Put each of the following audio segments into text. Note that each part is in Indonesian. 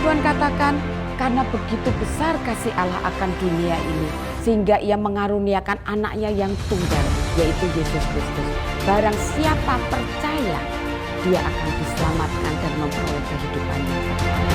Tuhan katakan, karena begitu besar kasih Allah akan dunia ini, sehingga ia mengaruniakan anaknya yang tunggal, yaitu Yesus Kristus. Barang siapa percaya, dia akan diselamatkan dan memperoleh kehidupan yang kekal.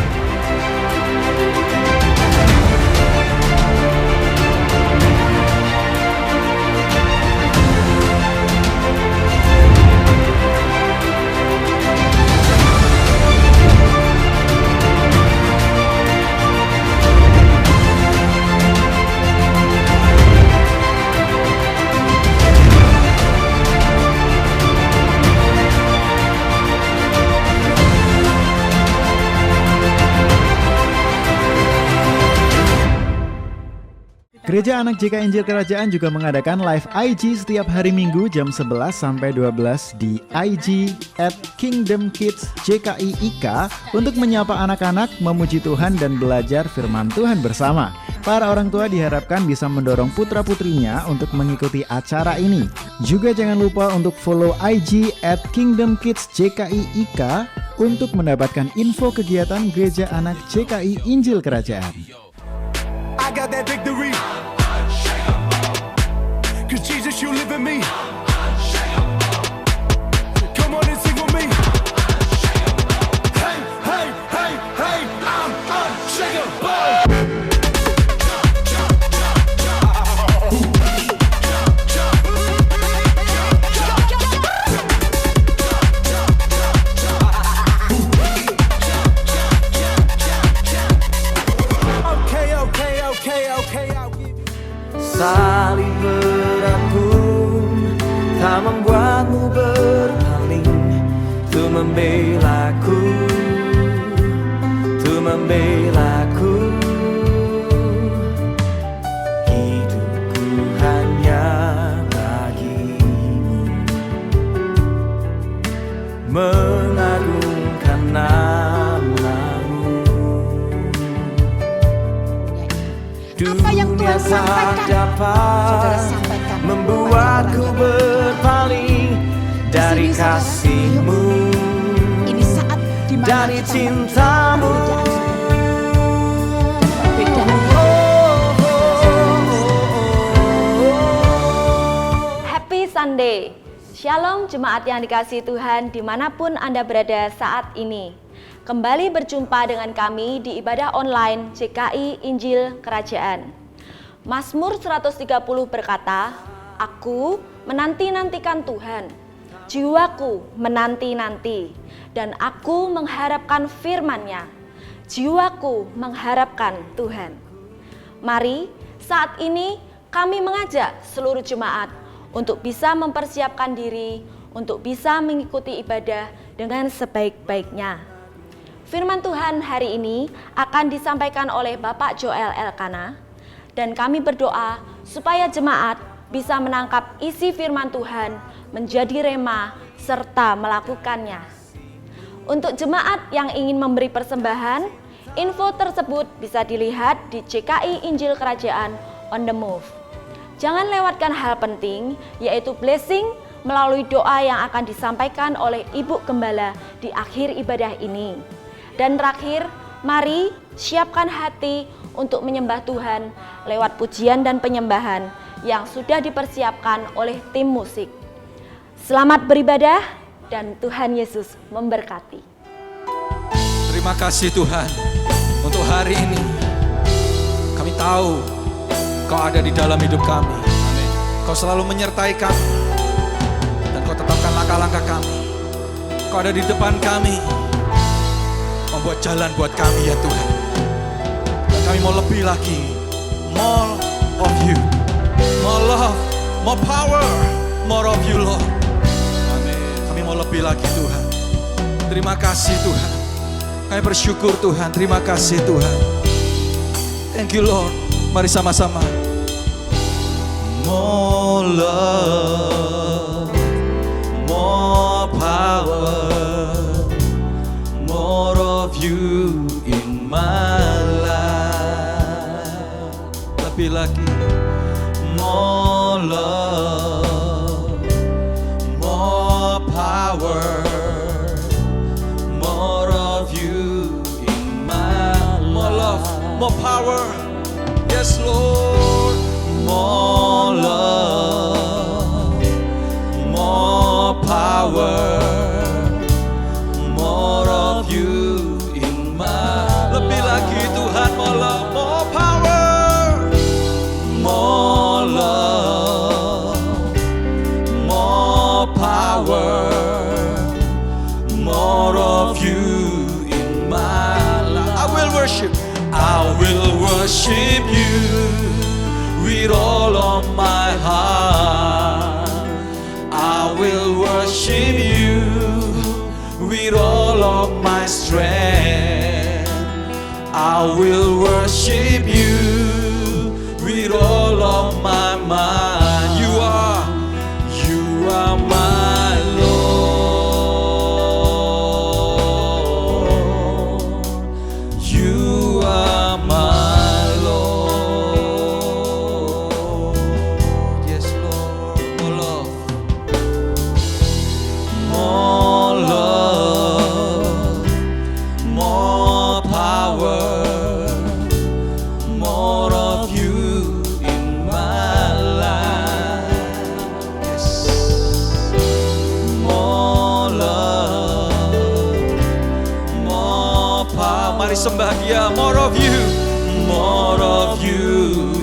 Gereja Anak JKI Injil Kerajaan juga mengadakan live IG setiap hari Minggu jam 11 sampai 12 di IG @KingdomKidsJKI.IK untuk menyapa anak-anak, memuji Tuhan dan belajar firman Tuhan bersama. Para orang tua diharapkan bisa mendorong putra-putrinya untuk mengikuti acara ini. Juga jangan lupa untuk follow IG @KingdomKidsJKI.IK untuk mendapatkan info kegiatan Gereja Anak JKI Injil Kerajaan. I got that victory. 'Cause Jesus, you live in me. Come on and sing with me. Hey, hey, hey, hey, I'm unshakable. Salib beratmu tak membuatmu berpaling, tu membelaku, tu membelaku. Hidupku hanya bagimu, mengagungkan namamu. Apa yang Tuhan sampaikan, saudara sampaikan membuatku berpaling dari kasih-Mu, ini saat di mana dari kita cinta-Mu. Happy Sunday. Shalom jemaat yang dikasihi Tuhan dimanapun Anda berada saat ini. Kembali berjumpa dengan kami di ibadah online JKI Injil Kerajaan. Mazmur 130 berkata, "Aku menanti-nantikan Tuhan, jiwaku menanti-nanti, dan aku mengharapkan firman-Nya. Jiwaku mengharapkan Tuhan." Mari saat ini kami mengajak seluruh jemaat untuk bisa mempersiapkan diri untuk bisa mengikuti ibadah dengan sebaik-baiknya. Firman Tuhan hari ini akan disampaikan oleh Bapak Joel Elkana, dan kami berdoa supaya jemaat bisa menangkap isi firman Tuhan menjadi rema serta melakukannya. Untuk jemaat yang ingin memberi persembahan, info tersebut bisa dilihat di JKI Injil Kerajaan on the Move. Jangan lewatkan hal penting, yaitu blessing melalui doa yang akan disampaikan oleh Ibu Gembala di akhir ibadah ini. Dan terakhir, mari siapkan hati untuk menyembah Tuhan lewat pujian dan penyembahan yang sudah dipersiapkan oleh tim musik. Selamat beribadah dan Tuhan Yesus memberkati. Terima kasih Tuhan untuk hari ini. Kami tahu Kau ada di dalam hidup kami. Kau selalu menyertai kami dan Kau tetapkan langkah-langkah kami. Kau ada di depan kami, membuat jalan buat kami ya Tuhan. Dan kami mau lebih lagi, more of you, more love, more power, more of you Lord. Kami mau lebih lagi Tuhan. Terima kasih Tuhan. Kami bersyukur Tuhan. Terima kasih Tuhan. Thank you Lord. Mari sama-sama. More love, more power, more of you in my life. Lebih lagi. More love, more power, more of you in my more power. Yes, Lord. More love, more power, more of you in my. Lebih lagi Tuhan, more love, more power, more love, more power, more of you in my life. I will worship you with all of my heart. I will worship you with all of my strength. I will worship you with all of my mind. You are my Lord. You are my Lord. Yes, Lord. More love, more love, more power, more of you in my life. Yes. More love, more power. Mari sembah Dia. More of you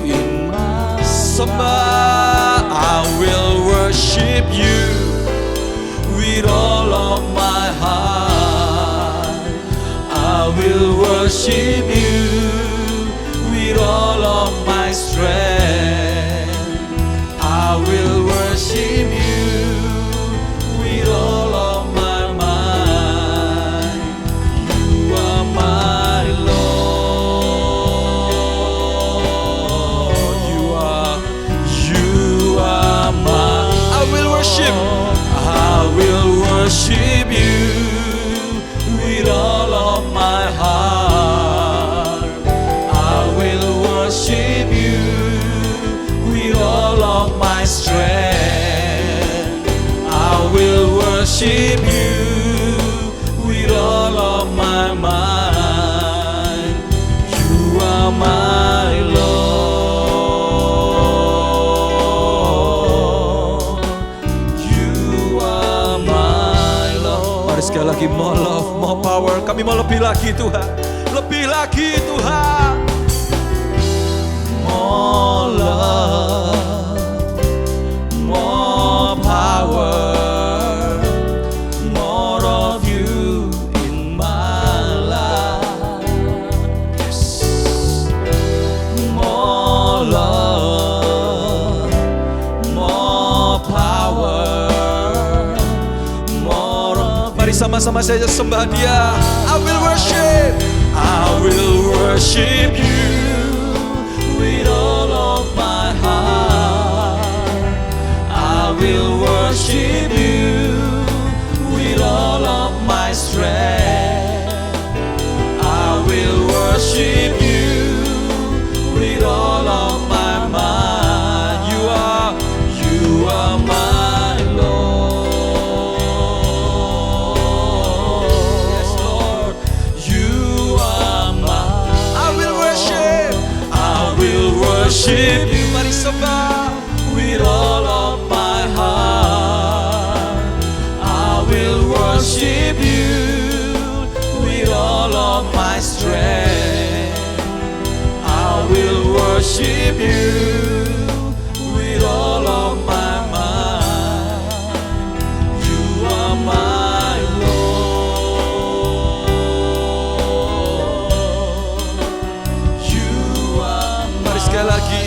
in my sembah. I will worship you with all of my heart. I will worship you with all of my strength. I will worship you with all of my mind. You are my Lord. You are my. I will worship you with all of my heart. I will worship you with all of my strength. I will worship you with all of my mind. You are my Lord. You are my Lord. Mari sekali lagi, more love, more power. Kami mau lebih lagi Tuhan, lebih lagi Tuhan. More love, more power, more of you in my life. Yes. More love, more power, more of. Mari sama-sama saja sembah Dia. I will worship you with all of my heart. I will worship you with all of my strength. I will worship you with all of my mind. You are my Lord. Yes, Lord. You are my. I will worship you. Mari sembah with all of my heart. I will worship you with all of my strength. I will worship you with all of my mind. You are my Lord. You are my. Mari sekali lagi.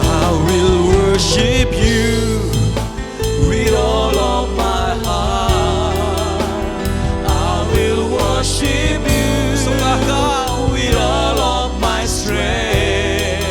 I will worship you with all of my heart. I will worship you, sembah Kau with all of my strength.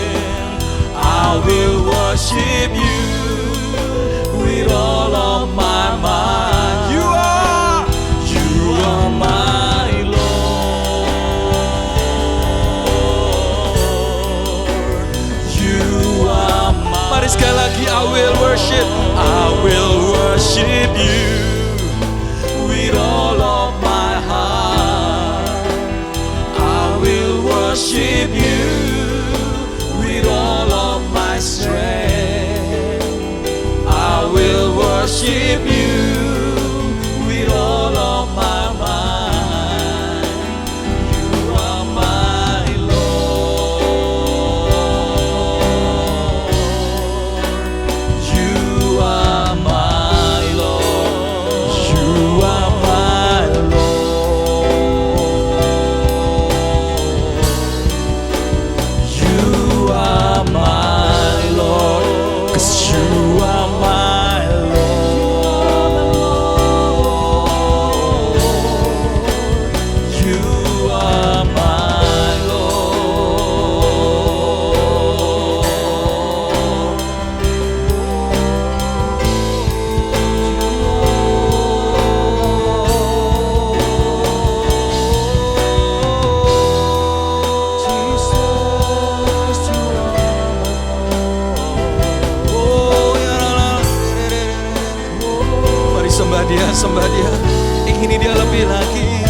lagi.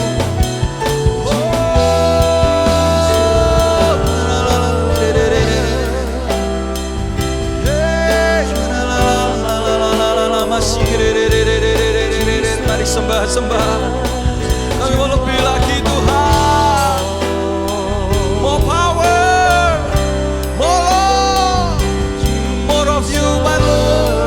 Mari sembah. Kami mau lebih lagi Tuhan. More power, more love, more of you my Lord.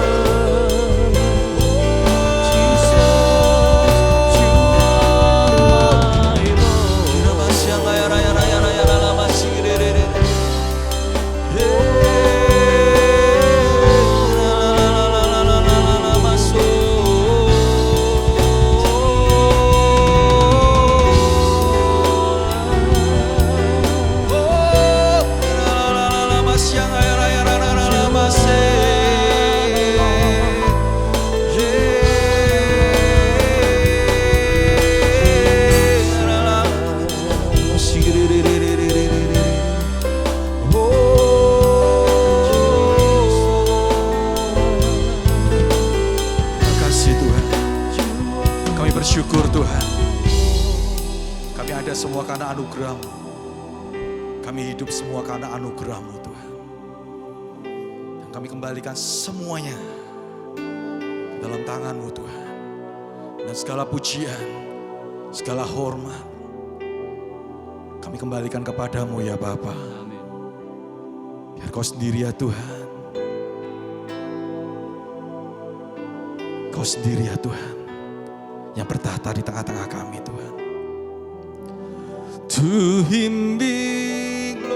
Bersyukur Tuhan, kami ada semua karena anugerah-Mu. Kami hidup semua karena anugerah-Mu Tuhan. Dan kami kembalikan semuanya dalam tangan-Mu Tuhan. Dan segala pujian, segala hormat, kami kembalikan kepadamu ya Bapa. Biar Kau sendiri ya Tuhan. Kau sendiri ya Tuhan yang bertahta di tengah-tengah kami Tuhan. To Him be glory,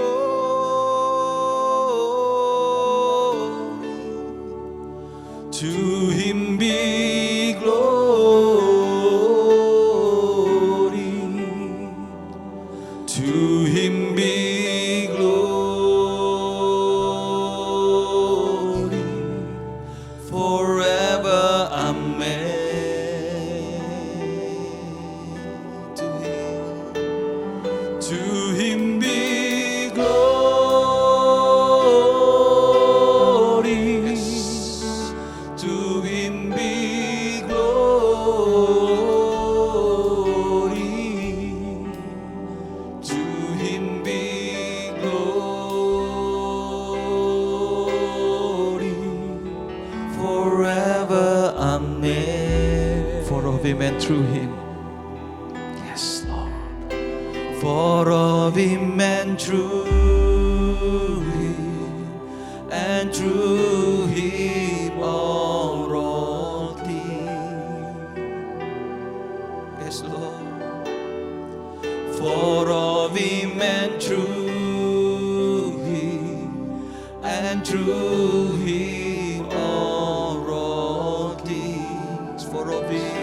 to Him be glory, to Him be glory, forever, amen. To Him be glory, to Him be glory, to Him be glory, forever, amen. For of Him and through Him. Yes, Lord. For of Him and through Him, and through Him all things. Yes, Lord. For of Him and through Him, and through Him all things. For of Him.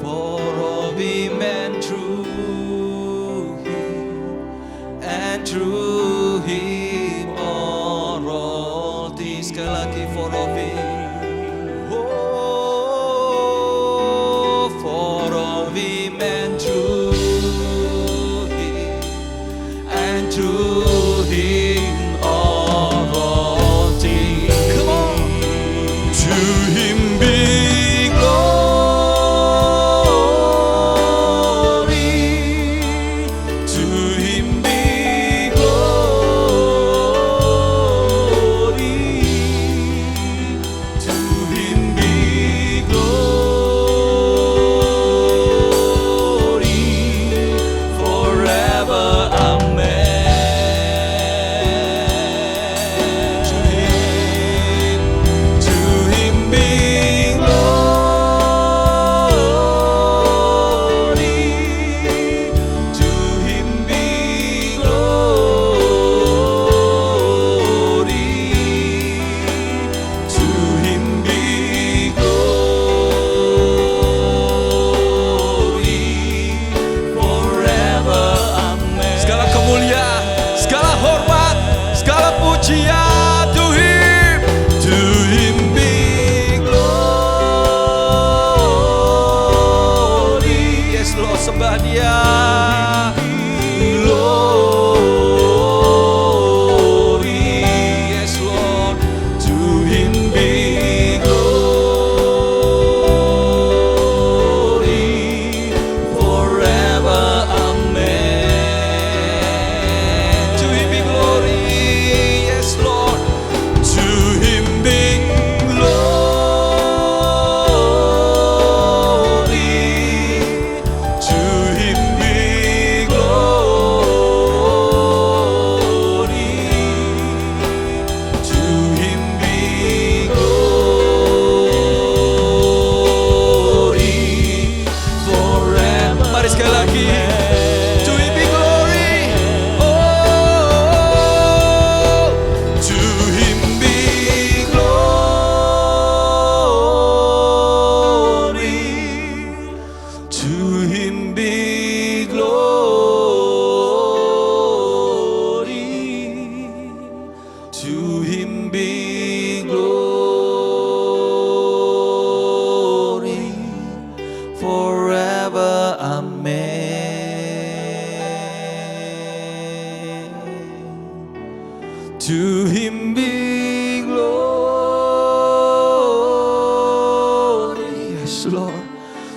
For of Him and through Him, and through Him are all things. Sekali lagi, for of Him. Oh, for of Him and through Him, and through Him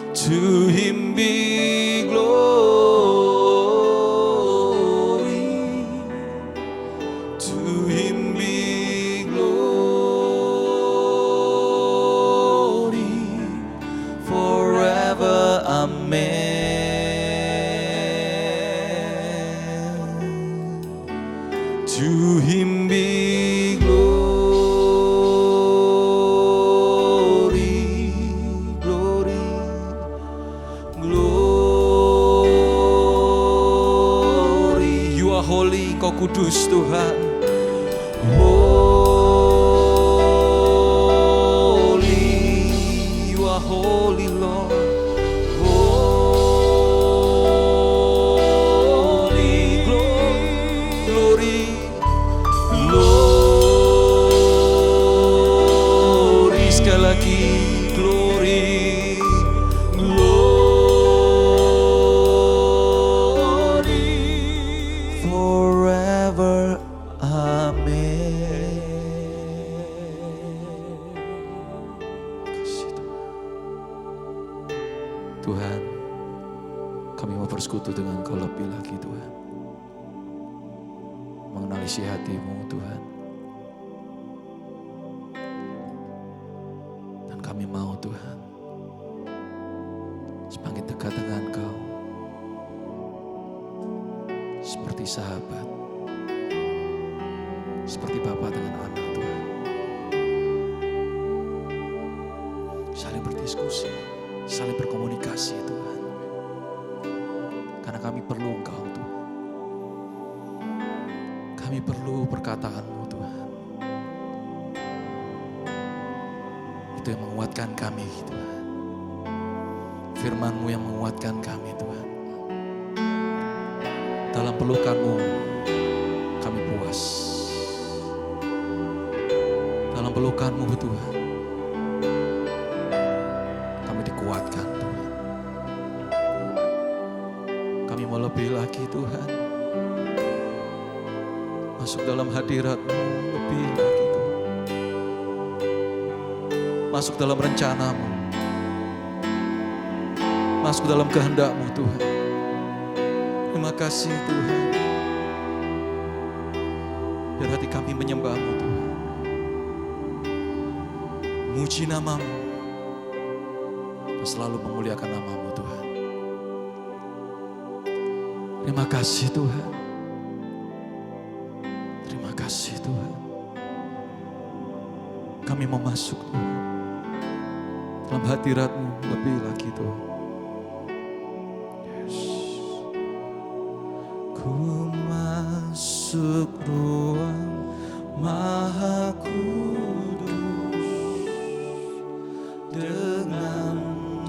To Him be glory. To Him be glory forever. Amen. To Him be glory, glory, glory. You are holy, Engkau kudus Tuhan. Holy, you are holy Lord. Holy, glory, glory. Sekali lagi, glory, glory forever. Amen. Kasih Tuhan, kami mau bersekutu dengan Kau lebih lagi Tuhan. Mengenal isi hati-Mu Tuhan. Dan kami mau Tuhan semakin dekat dengan Kau. Seperti sahabat. Seperti Bapa dengan anak Tuhan. Saling berdiskusi, saling berkomunikasi Tuhan. Karena kami perlu Engkau Tuhan. Kami perlu perkataan-Mu Tuhan. Itu yang menguatkan kami Tuhan. Firman-Mu yang menguatkan kami Tuhan. Dalam pelukan-Mu kami puas. Dalam pelukan-Mu Tuhan, kami dikuatkan Tuhan. Kami mau lebih lagi Tuhan. Masuk dalam hadirat-Mu lebih lagi Tuhan. Masuk dalam rencana-Mu. Masuk dalam kehendak-Mu Tuhan. Terima kasih Tuhan. Biar hati kami menyembah-Mu Tuhan. Muji nama-Mu dan selalu memuliakan nama-Mu Tuhan. Terima kasih Tuhan. Terima kasih Tuhan. Kami mau masuk Tuhan dalam hadirat-Mu lebih lagi Tuhan. Yes. Ku masuk ruang Maha Kudus dengan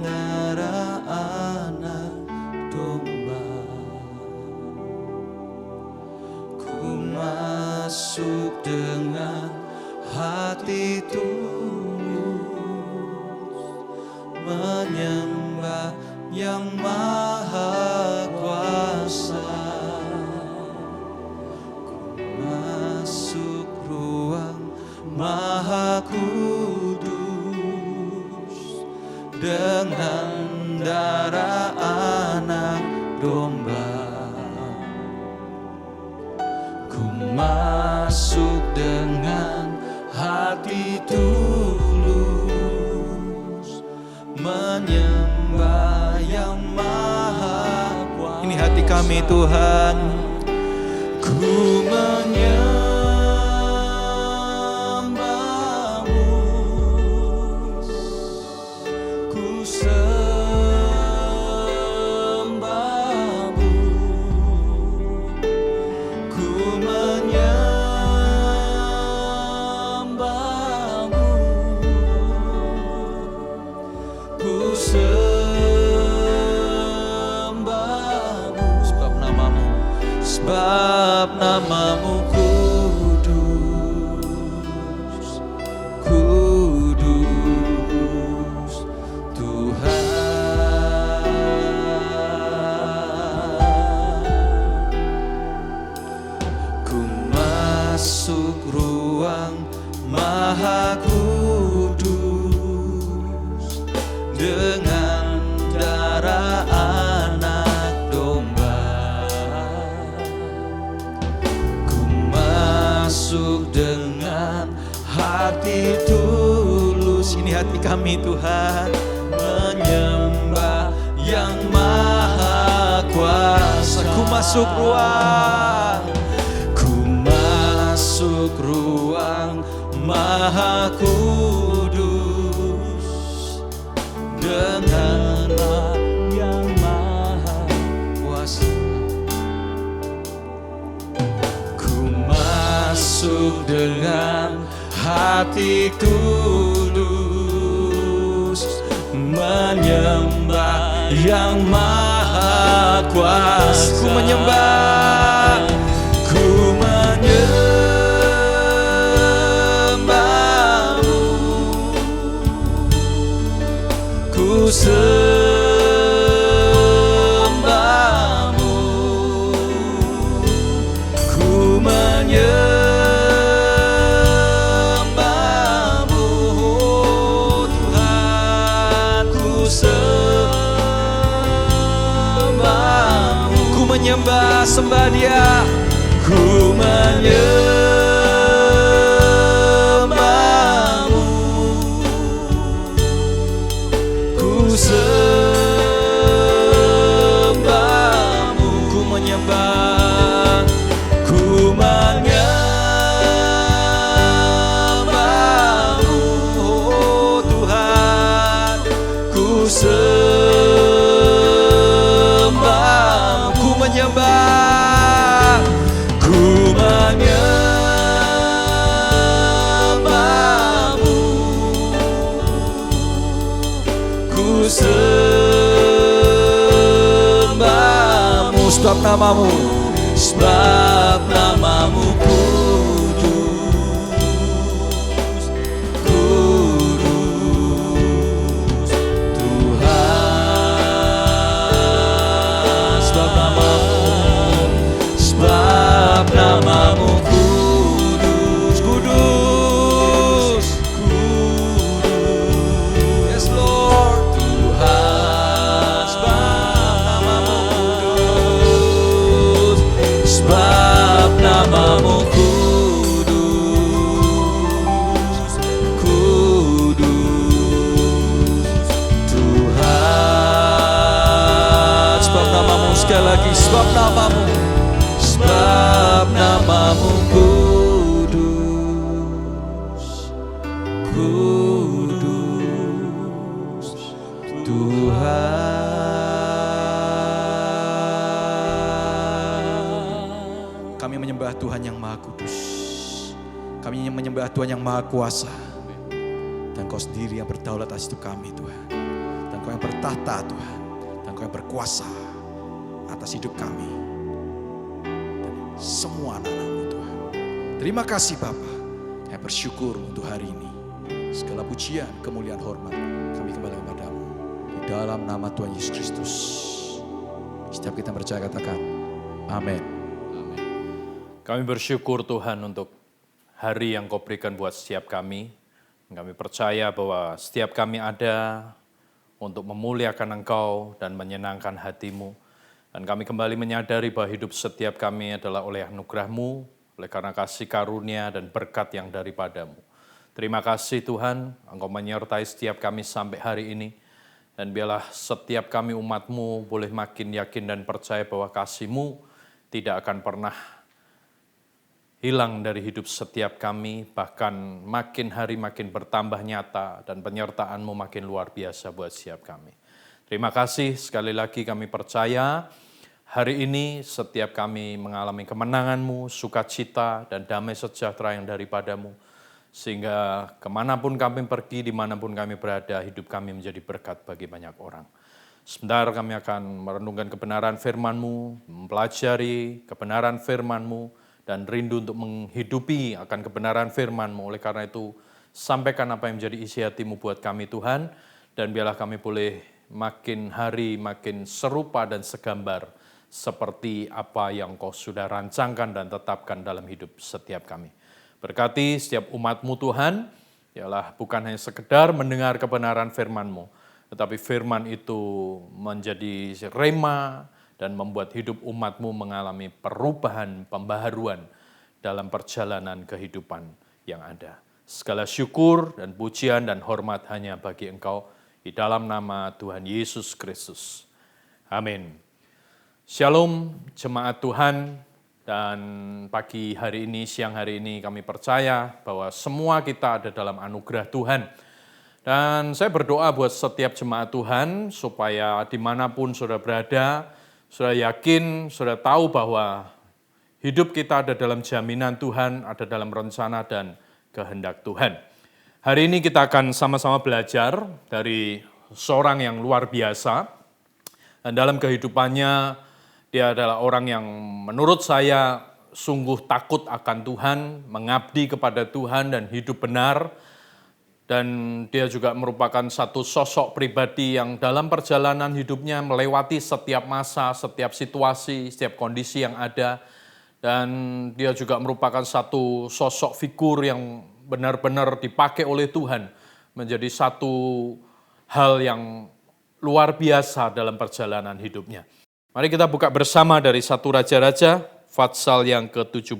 darah anak domba. Ku masuk dengan hati tulus menyembah yang maha kuasa. Ku masuk ruang Maha Kudus dengan darah anak domba. Ku masuk dengan hati tulus menyembah yang maha kuasa. Ini hati kami Tuhan. Ku menyembah-Mu, ku sembah-Mu, ku menyembah-Mu, ku sembah-Mu. Sebab nama-Mu, sebab nama-Mu kudus, kudus Tuhan. Ku masuk ruang Maha Kudus dengan kami Tuhan menyembah yang maha kuasa. Ku masuk ruang maha kudus dengan Allah yang maha kuasa. Ku masuk dengan hati tulus menyembah yang maha kuasa. Ku menyembah, ku menyembahmu, ku sembahmu, ku menyembahmu, oh Tuhan, ku sembahmu, ku menyembah, sembah Dia, ku menyembahmu, ku sembahmu, ku menyembah, ku menyembahmu, oh Tuhan, ku sembah, ku menyembah, ku menyembahmu, ku sembahmu, sebab namamu, sebab namamu kudus, kudus Tuhan, sebab namamu kudus, kudus, kudus, yes Lord, Tuhan, sebab namamu kudus, sebab namamu kudus, kudus Tuhan, sebab namamu, sekali lagi, sebab namamu kudus, kudus Tuhan. Kami menyembah Tuhan yang maha kudus, kami menyembah Tuhan yang maha kuasa, dan Kau sendiri yang berdaulat atas hidup kami Tuhan, dan Kau yang bertahta Tuhan, dan Kau yang berkuasa atas hidup kami semua anak-anak-Mu Tuhan. Terima kasih Bapa, kami bersyukur untuk hari ini. Segala pujian, kemuliaan, hormat kami kembali kepada-Mu di dalam nama Tuhan Yesus Kristus. Setiap kita percaya katakan amin. Kami bersyukur Tuhan untuk hari yang Kau berikan buat setiap kami. Kami percaya bahwa setiap kami ada untuk memuliakan Engkau dan menyenangkan hati-Mu. Dan kami kembali menyadari bahwa hidup setiap kami adalah oleh anugerah-Mu, oleh karena kasih karunia dan berkat yang daripada-Mu. Terima kasih Tuhan, Engkau menyertai setiap kami sampai hari ini. Dan biarlah setiap kami umat-Mu boleh makin yakin dan percaya bahwa kasih-Mu tidak akan pernah hilang dari hidup setiap kami, bahkan makin hari makin bertambah nyata dan penyertaan-Mu makin luar biasa buat setiap kami. Terima kasih, sekali lagi kami percaya hari ini setiap kami mengalami kemenangan-Mu, sukacita dan damai sejahtera yang daripada-Mu. Sehingga kemanapun kami pergi, dimanapun kami berada, hidup kami menjadi berkat bagi banyak orang. Sebentar kami akan merenungkan kebenaran firman-Mu, mempelajari kebenaran firman-Mu, dan rindu untuk menghidupi akan kebenaran firman-Mu. Oleh karena itu, sampaikan apa yang menjadi isi hati-Mu buat kami Tuhan, dan biarlah kami boleh makin hari makin serupa dan segambar seperti apa yang Kau sudah rancangkan dan tetapkan dalam hidup setiap kami. Berkati setiap umat-Mu Tuhan, ialah bukan hanya sekedar mendengar kebenaran firman-Mu, tetapi firman itu menjadi rema dan membuat hidup umat-Mu mengalami perubahan, pembaharuan dalam perjalanan kehidupan yang ada. Segala syukur dan pujian dan hormat hanya bagi Engkau di dalam nama Tuhan Yesus Kristus. Amin. Shalom jemaat Tuhan, dan pagi hari ini, siang hari ini kami percaya bahwa semua kita ada dalam anugerah Tuhan. Dan saya berdoa buat setiap jemaat Tuhan supaya dimanapun saudara berada, saudara yakin, saudara tahu bahwa hidup kita ada dalam jaminan Tuhan, ada dalam rencana dan kehendak Tuhan. Hari ini kita akan sama-sama belajar dari seorang yang luar biasa. Dan dalam kehidupannya, dia adalah orang yang menurut saya sungguh takut akan Tuhan, mengabdi kepada Tuhan dan hidup benar. Dan dia juga merupakan satu sosok pribadi yang dalam perjalanan hidupnya melewati setiap masa, setiap situasi, setiap kondisi yang ada. Dan dia juga merupakan satu sosok figur yang benar-benar dipakai oleh Tuhan menjadi satu hal yang luar biasa dalam perjalanan hidupnya. Mari kita buka bersama dari 1 Raja-Raja, Fatsal yang ke-17.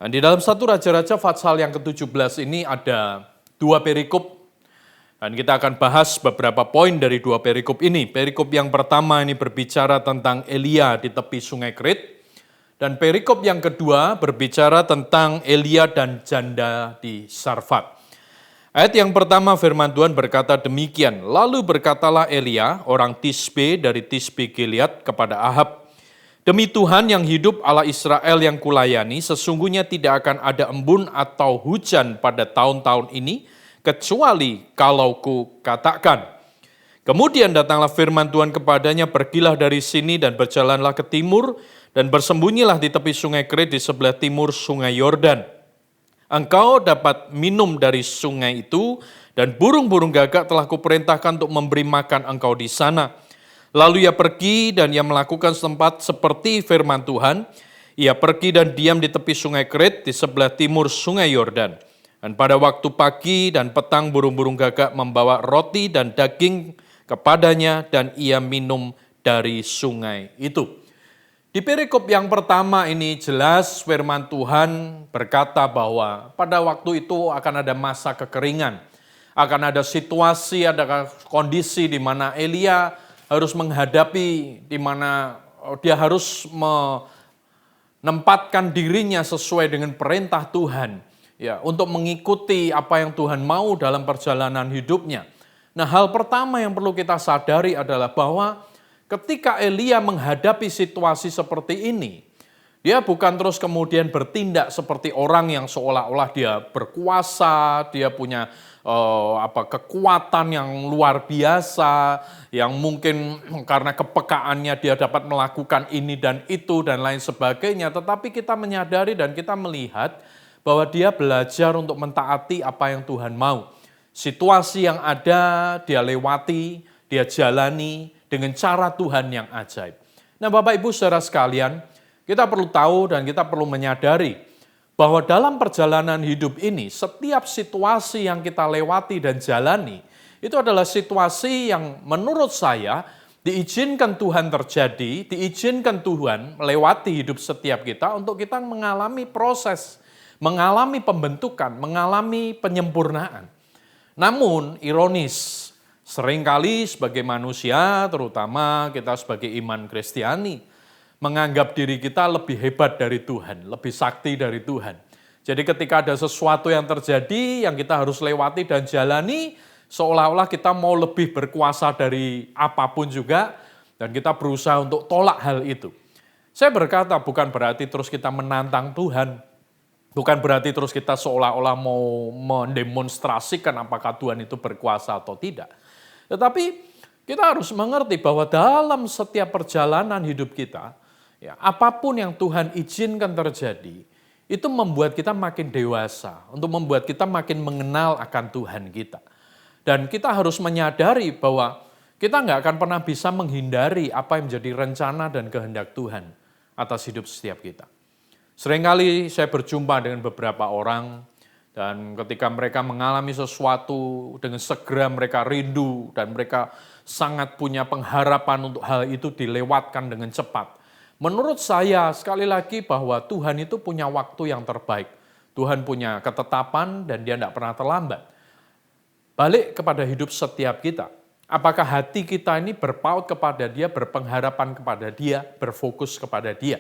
Dan di dalam 1 Raja-Raja, Fatsal yang ke-17 ini ada 2 perikop. Dan kita akan bahas beberapa poin dari 2 perikop ini. Perikop yang pertama ini berbicara tentang Elia di tepi sungai Kerit. Dan perikop yang kedua berbicara tentang Elia dan janda di Sarfat. Ayat yang pertama firman Tuhan berkata demikian, lalu berkatalah Elia, orang Tisbe dari Tisbe Gilead kepada Ahab, demi Tuhan yang hidup Allah Israel yang kulayani, sesungguhnya tidak akan ada embun atau hujan pada tahun-tahun ini, kecuali kalau ku katakan. Kemudian datanglah firman Tuhan kepadanya, pergilah dari sini dan berjalanlah ke timur, dan bersembunyilah di tepi sungai Kerit di sebelah timur sungai Yordan. Engkau dapat minum dari sungai itu, dan burung-burung gagak telah kuperintahkan untuk memberi makan engkau di sana. Lalu ia pergi dan ia melakukan setempat seperti firman Tuhan. Ia pergi dan diam di tepi sungai Kerit di sebelah timur sungai Yordan. Dan pada waktu pagi dan petang burung-burung gagak membawa roti dan daging kepadanya, dan ia minum dari sungai itu. Di perikop yang pertama ini jelas firman Tuhan berkata bahwa pada waktu itu akan ada masa kekeringan. Akan ada situasi, ada kondisi di mana Elia harus menghadapi, di mana dia harus menempatkan dirinya sesuai dengan perintah Tuhan. Ya, untuk mengikuti apa yang Tuhan mau dalam perjalanan hidupnya. Nah, hal pertama yang perlu kita sadari adalah bahwa ketika Elia menghadapi situasi seperti ini, dia bukan terus kemudian bertindak seperti orang yang seolah-olah dia berkuasa, dia punya kekuatan yang luar biasa, yang mungkin karena kepekaannya dia dapat melakukan ini dan itu dan lain sebagainya. Tetapi kita menyadari dan kita melihat bahwa dia belajar untuk mentaati apa yang Tuhan mau. Situasi yang ada dia lewati, dia jalani dengan cara Tuhan yang ajaib. Nah, Bapak Ibu saudara sekalian, kita perlu tahu dan kita perlu menyadari bahwa dalam perjalanan hidup ini, setiap situasi yang kita lewati dan jalani, itu adalah situasi yang menurut saya diizinkan Tuhan terjadi, diizinkan Tuhan melewati hidup setiap kita untuk kita mengalami proses, mengalami pembentukan, mengalami penyempurnaan. Namun, ironis, seringkali sebagai manusia, terutama kita sebagai iman Kristiani, menganggap diri kita lebih hebat dari Tuhan, lebih sakti dari Tuhan. Jadi ketika ada sesuatu yang terjadi, yang kita harus lewati dan jalani, seolah-olah kita mau lebih berkuasa dari apapun juga, dan kita berusaha untuk tolak hal itu. Saya berkata bukan berarti terus kita menantang Tuhan, bukan berarti terus kita seolah-olah mau mendemonstrasikan apakah Tuhan itu berkuasa atau tidak. Tetapi kita harus mengerti bahwa dalam setiap perjalanan hidup kita, ya, apapun yang Tuhan izinkan terjadi, itu membuat kita makin dewasa, untuk membuat kita makin mengenal akan Tuhan kita. Dan kita harus menyadari bahwa kita nggak akan pernah bisa menghindari apa yang menjadi rencana dan kehendak Tuhan atas hidup setiap kita. Seringkali saya berjumpa dengan beberapa orang, dan ketika mereka mengalami sesuatu, dengan segera mereka rindu dan mereka sangat punya pengharapan untuk hal itu dilewatkan dengan cepat. Menurut saya sekali lagi bahwa Tuhan itu punya waktu yang terbaik. Tuhan punya ketetapan dan dia tidak pernah terlambat. Balik kepada hidup setiap kita. Apakah hati kita ini berpaut kepada dia, berpengharapan kepada dia, berfokus kepada dia.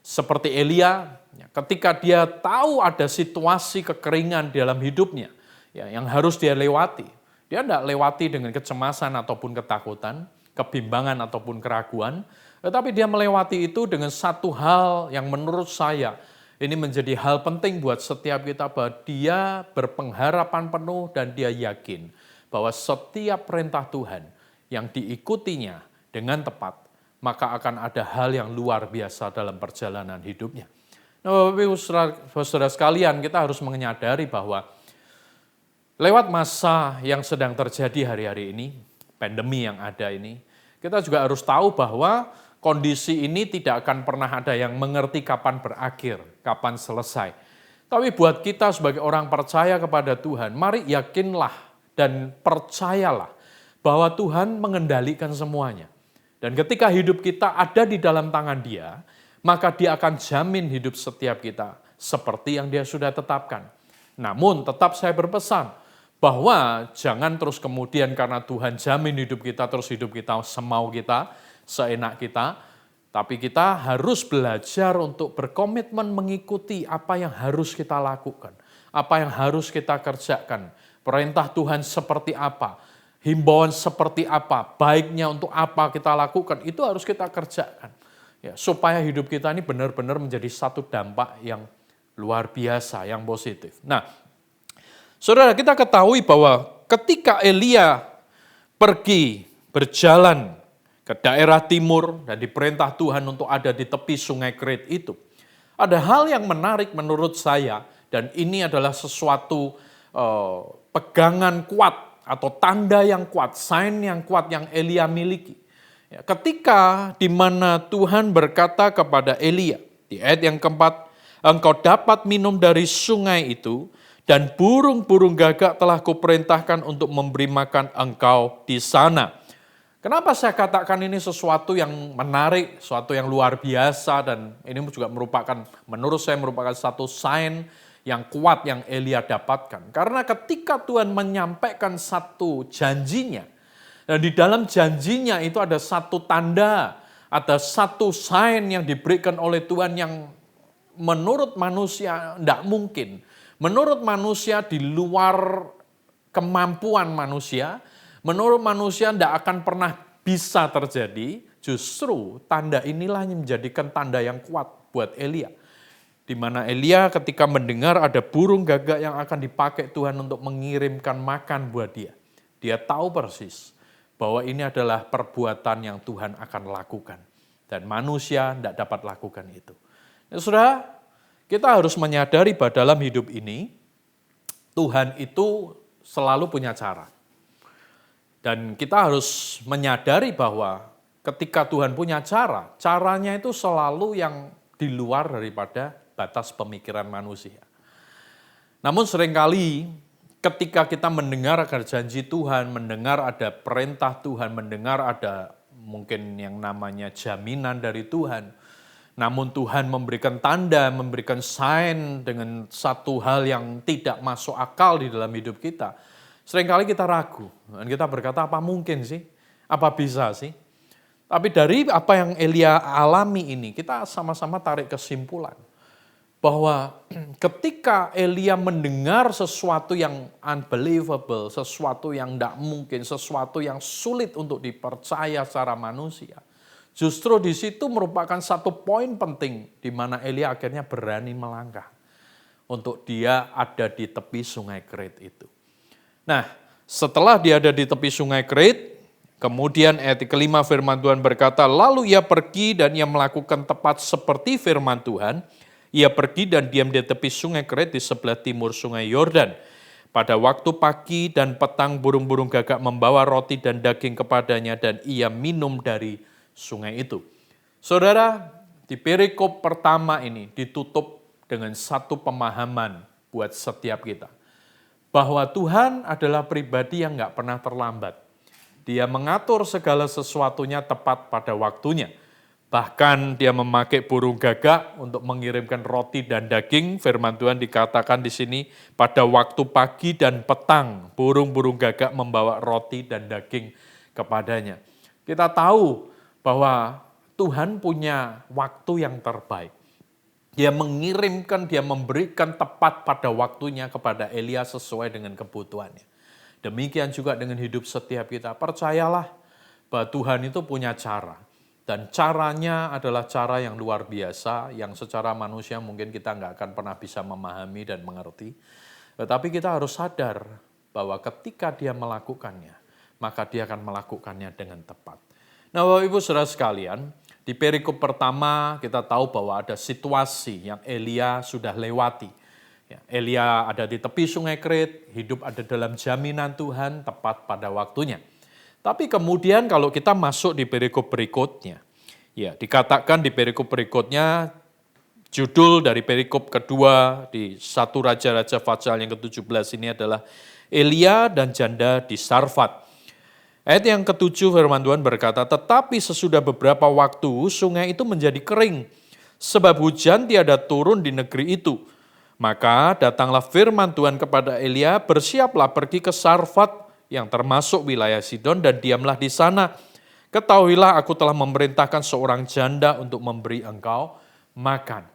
Seperti Elia, ketika dia tahu ada situasi kekeringan dalam hidupnya yang harus dia lewati. Dia tidak lewati dengan kecemasan ataupun ketakutan, kebimbangan ataupun keraguan, tetapi dia melewati itu dengan satu hal yang menurut saya ini menjadi hal penting buat setiap kita, bahwa dia berpengharapan penuh dan dia yakin bahwa setiap perintah Tuhan yang diikutinya dengan tepat, maka akan ada hal yang luar biasa dalam perjalanan hidupnya. Nah, Bapak Ibu Saudara sekalian, kita harus menyadari bahwa lewat masa yang sedang terjadi hari-hari ini, pandemi yang ada ini, kita juga harus tahu bahwa kondisi ini tidak akan pernah ada yang mengerti kapan berakhir, kapan selesai. Tapi buat kita sebagai orang percaya kepada Tuhan, mari yakinlah dan percayalah bahwa Tuhan mengendalikan semuanya. Dan ketika hidup kita ada di dalam tangan Dia, maka Dia akan jamin hidup setiap kita seperti yang Dia sudah tetapkan. Namun tetap saya berpesan, bahwa jangan terus kemudian karena Tuhan jamin hidup kita, terus hidup kita semau kita, seenak kita, tapi kita harus belajar untuk berkomitmen mengikuti apa yang harus kita lakukan, apa yang harus kita kerjakan, perintah Tuhan seperti apa, himbauan seperti apa, baiknya untuk apa kita lakukan, itu harus kita kerjakan. Ya, supaya hidup kita ini benar-benar menjadi satu dampak yang luar biasa, yang positif. Nah, Saudara, kita ketahui bahwa ketika Elia pergi berjalan ke daerah timur dan diperintah Tuhan untuk ada di tepi sungai Kerit itu, ada hal yang menarik menurut saya, dan ini adalah sesuatu pegangan kuat atau tanda yang kuat, sign yang kuat yang Elia miliki. Ya, ketika di mana Tuhan berkata kepada Elia, di ayat yang keempat, engkau dapat minum dari sungai itu, dan burung-burung gagak telah kuperintahkan untuk memberi makan engkau di sana. Kenapa saya katakan ini sesuatu yang menarik, sesuatu yang luar biasa, dan ini juga merupakan, menurut saya merupakan satu sign yang kuat yang Elia dapatkan. Karena ketika Tuhan menyampaikan satu janjinya, dan di dalam janjinya itu ada satu tanda, ada satu sign yang diberikan oleh Tuhan yang menurut manusia tidak mungkin. Menurut manusia di luar kemampuan manusia, menurut manusia tidak akan pernah bisa terjadi, justru tanda inilah yang menjadikan tanda yang kuat buat Elia. Di mana Elia ketika mendengar ada burung gagak yang akan dipakai Tuhan untuk mengirimkan makan buat dia. Dia tahu persis bahwa ini adalah perbuatan yang Tuhan akan lakukan. Dan manusia tidak dapat lakukan itu. Ya, Saudara, kita harus menyadari bahwa dalam hidup ini, Tuhan itu selalu punya cara. Dan kita harus menyadari bahwa ketika Tuhan punya cara, caranya itu selalu yang di luar daripada batas pemikiran manusia. Namun seringkali ketika kita mendengar akan janji Tuhan, mendengar ada perintah Tuhan, mendengar ada mungkin yang namanya jaminan dari Tuhan, namun Tuhan memberikan tanda, memberikan sign dengan satu hal yang tidak masuk akal di dalam hidup kita. Seringkali kita ragu, dan kita berkata, apa mungkin sih? Apa bisa sih? Tapi dari apa yang Elia alami ini, kita sama-sama tarik kesimpulan. Bahwa ketika Elia mendengar sesuatu yang unbelievable, sesuatu yang tidak mungkin, sesuatu yang sulit untuk dipercaya secara manusia, justru di situ merupakan satu poin penting di mana Elia akhirnya berani melangkah untuk dia ada di tepi sungai Kerit itu. Nah, setelah dia ada di tepi sungai Kerit, kemudian ayat kelima firman Tuhan berkata, lalu ia pergi dan ia melakukan tepat seperti firman Tuhan. Ia pergi dan diam di tepi sungai Kerit di sebelah timur sungai Yordan. Pada waktu pagi dan petang burung-burung gagak membawa roti dan daging kepadanya dan ia minum dari sungai itu. Saudara, di perikop pertama ini ditutup dengan satu pemahaman buat setiap kita. Bahwa Tuhan adalah pribadi yang gak pernah terlambat. Dia mengatur segala sesuatunya tepat pada waktunya. Bahkan dia memakai burung gagak untuk mengirimkan roti dan daging. Firman Tuhan dikatakan di sini, pada waktu pagi dan petang, burung-burung gagak membawa roti dan daging kepadanya. Kita tahu bahwa Tuhan punya waktu yang terbaik. Dia mengirimkan, dia memberikan tepat pada waktunya kepada Elia sesuai dengan kebutuhannya. Demikian juga dengan hidup setiap kita. Percayalah bahwa Tuhan itu punya cara. Dan caranya adalah cara yang luar biasa, yang secara manusia mungkin kita nggak akan pernah bisa memahami dan mengerti. Tetapi kita harus sadar bahwa ketika dia melakukannya, maka dia akan melakukannya dengan tepat. Nah, Bapak Ibu Saudara sekalian, di perikop pertama kita tahu bahwa ada situasi yang Elia sudah lewati. Elia ada di tepi sungai Kerit, hidup ada dalam jaminan Tuhan tepat pada waktunya. Tapi kemudian kalau kita masuk di perikop berikutnya, ya dikatakan di perikop berikutnya, judul dari perikop kedua di 1 Raja-Raja Pasal yang ke-17 ini adalah Elia dan janda di Sarfat. Ayat yang ke-7 firman Tuhan berkata, tetapi sesudah beberapa waktu sungai itu menjadi kering, sebab hujan tiada turun di negeri itu. Maka datanglah firman Tuhan kepada Elia, bersiaplah pergi ke Sarfat, yang termasuk wilayah Sidon, dan diamlah di sana. Ketahuilah aku telah memerintahkan seorang janda untuk memberi engkau makan.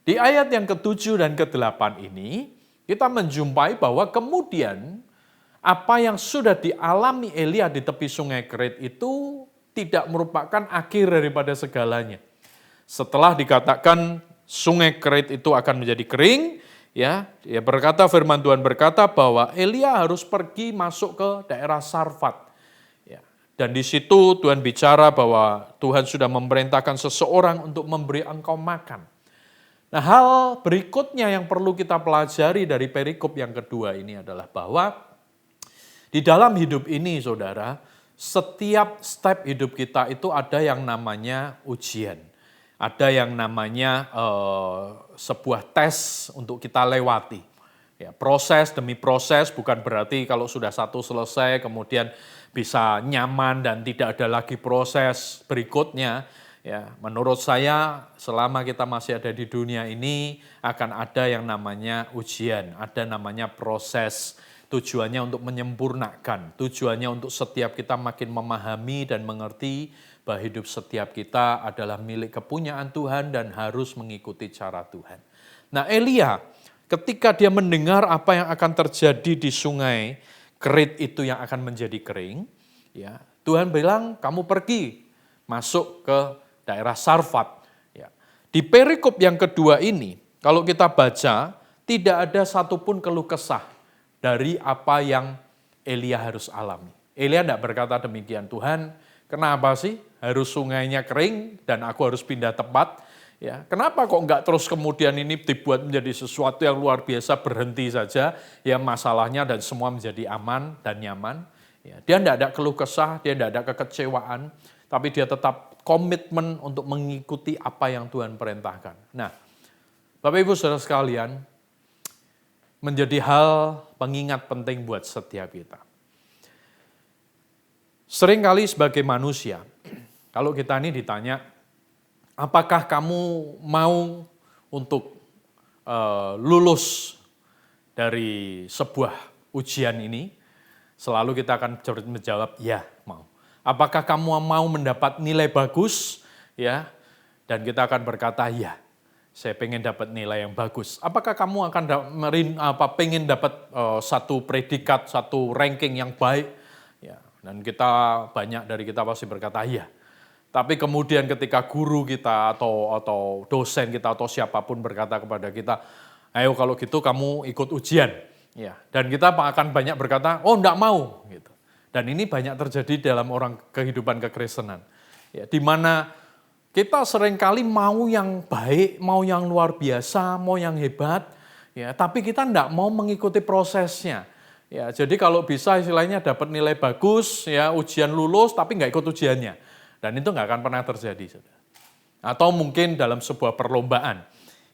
Di ayat yang ke-7 dan ke-8 ini, kita menjumpai bahwa kemudian apa yang sudah dialami Elia di tepi sungai Kerit itu tidak merupakan akhir daripada segalanya. Setelah dikatakan sungai Kerit itu akan menjadi kering, ya berkata, firman Tuhan berkata bahwa Elia harus pergi masuk ke daerah Sarfat. Ya, dan di situ Tuhan bicara bahwa Tuhan sudah memerintahkan seseorang untuk memberi engkau makan. Nah, hal berikutnya yang perlu kita pelajari dari perikop yang kedua ini adalah bahwa di dalam hidup ini, saudara, setiap step hidup kita itu ada yang namanya ujian. Ada yang namanya sebuah tes untuk kita lewati. Ya, proses demi proses, bukan berarti kalau sudah satu selesai kemudian bisa nyaman dan tidak ada lagi proses berikutnya. Ya, menurut saya selama kita masih ada di dunia ini akan ada yang namanya ujian, ada namanya proses. Tujuannya untuk menyempurnakan, tujuannya untuk setiap kita makin memahami dan mengerti bahwa hidup setiap kita adalah milik kepunyaan Tuhan dan harus mengikuti cara Tuhan. Nah, Elia ketika dia mendengar apa yang akan terjadi di sungai Kerit itu yang akan menjadi kering, ya, Tuhan bilang kamu pergi masuk ke daerah Sarfat. Ya. Di perikop yang kedua ini, kalau kita baca, tidak ada satupun keluh kesah dari apa yang Elia harus alami. Elia tidak berkata demikian, Tuhan, kenapa sih harus sungainya kering dan aku harus pindah tempat? Ya, kenapa kok enggak terus kemudian ini dibuat menjadi sesuatu yang luar biasa, berhenti saja, ya masalahnya dan semua menjadi aman dan nyaman. Ya, dia tidak ada keluh kesah, dia tidak ada kekecewaan, tapi dia tetap komitmen untuk mengikuti apa yang Tuhan perintahkan. Nah, Bapak Ibu Saudara sekalian, menjadi hal pengingat penting buat setiap kita. Seringkali sebagai manusia, kalau kita ini ditanya, apakah kamu mau untuk lulus dari sebuah ujian ini? Selalu kita akan menjawab, ya mau. Apakah kamu mau mendapat nilai bagus? Ya, dan kita akan berkata, ya. Saya pengen dapat nilai yang bagus. Apakah kamu akan pengen dapat satu predikat, satu ranking yang baik? Ya, dan banyak dari kita pasti berkata iya. Tapi kemudian ketika guru kita atau dosen kita atau siapapun berkata kepada kita, ayo kalau gitu kamu ikut ujian. Ya, dan kita akan banyak berkata, oh enggak mau. Gitu. Dan ini banyak terjadi dalam kehidupan kekristenan. Ya, di mana kita seringkali mau yang baik, mau yang luar biasa, mau yang hebat, ya, tapi kita tidak mau mengikuti prosesnya. Ya, jadi kalau bisa istilahnya dapat nilai bagus, ya ujian lulus, tapi nggak ikut ujiannya. Dan itu nggak akan pernah terjadi. Atau mungkin dalam sebuah perlombaan,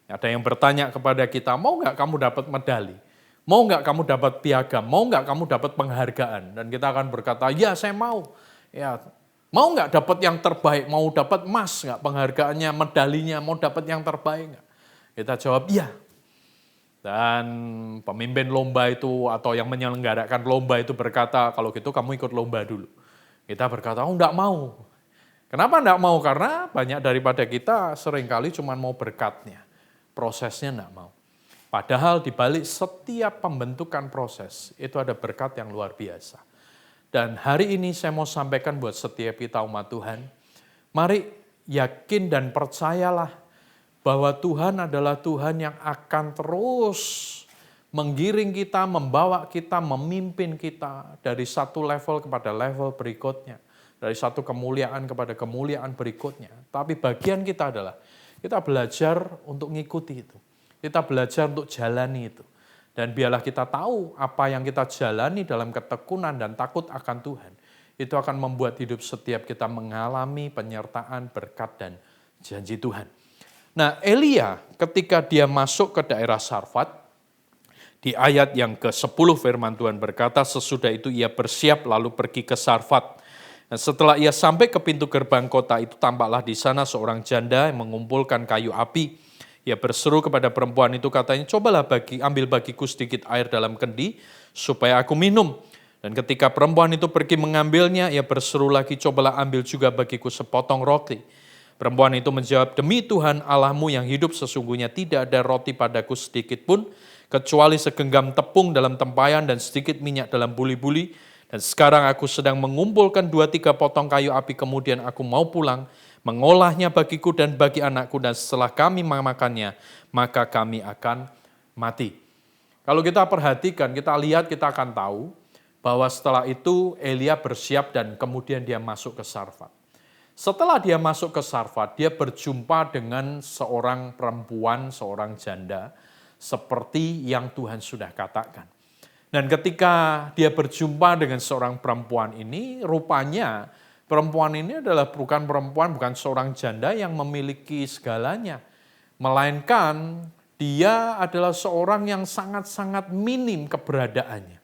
ada yang bertanya kepada kita, mau nggak kamu dapat medali? Mau nggak kamu dapat piagam? Mau nggak kamu dapat penghargaan? Dan kita akan berkata, ya saya mau. Ya, Mau nggak dapat yang terbaik? Mau dapat emas nggak penghargaannya, medalinya? Mau dapat yang terbaik nggak? Kita jawab iya. Dan pemimpin lomba itu atau yang menyelenggarakan lomba itu berkata, kalau gitu kamu ikut lomba dulu. Kita berkata, oh enggak mau. Kenapa enggak mau? Karena banyak daripada kita seringkali cuma mau berkatnya. Prosesnya enggak mau. Padahal di balik setiap pembentukan proses, itu ada berkat yang luar biasa. Dan hari ini saya mau sampaikan buat setiap kita umat Tuhan, mari yakin dan percayalah bahwa Tuhan adalah Tuhan yang akan terus menggiring kita, membawa kita, memimpin kita dari satu level kepada level berikutnya. Dari satu kemuliaan kepada kemuliaan berikutnya. Tapi bagian kita adalah kita belajar untuk ngikuti itu. Kita belajar untuk jalani itu. Dan biarlah kita tahu apa yang kita jalani dalam ketekunan dan takut akan Tuhan. Itu akan membuat hidup setiap kita mengalami penyertaan, berkat, dan janji Tuhan. Nah, Elia ketika dia masuk ke daerah Sarfat, di ayat yang ke-10 firman Tuhan berkata, sesudah itu ia bersiap lalu pergi ke Sarfat. Nah, setelah ia sampai ke pintu gerbang kota itu, tampaklah di sana seorang janda yang mengumpulkan kayu api. Ia berseru kepada perempuan itu, katanya, cobalah ambil bagiku sedikit air dalam kendi, supaya aku minum. Dan ketika perempuan itu pergi mengambilnya, ia berseru lagi, cobalah ambil juga bagiku sepotong roti. Perempuan itu menjawab, demi Tuhan Allahmu yang hidup, sesungguhnya tidak ada roti padaku sedikit pun, kecuali segenggam tepung dalam tempayan dan sedikit minyak dalam buli-buli. Dan sekarang aku sedang mengumpulkan 2-3 potong kayu api, kemudian aku mau pulang, mengolahnya bagiku dan bagi anakku, dan setelah kami memakannya, maka kami akan mati. Kalau kita perhatikan, kita lihat, kita akan tahu bahwa setelah itu Elia bersiap dan kemudian dia masuk ke Sarfat. Setelah dia masuk ke Sarfat, dia berjumpa dengan seorang perempuan, seorang janda, seperti yang Tuhan sudah katakan. Dan ketika dia berjumpa dengan seorang perempuan ini, rupanya perempuan ini adalah bukan seorang janda yang memiliki segalanya. Melainkan dia adalah seorang yang sangat-sangat minim keberadaannya.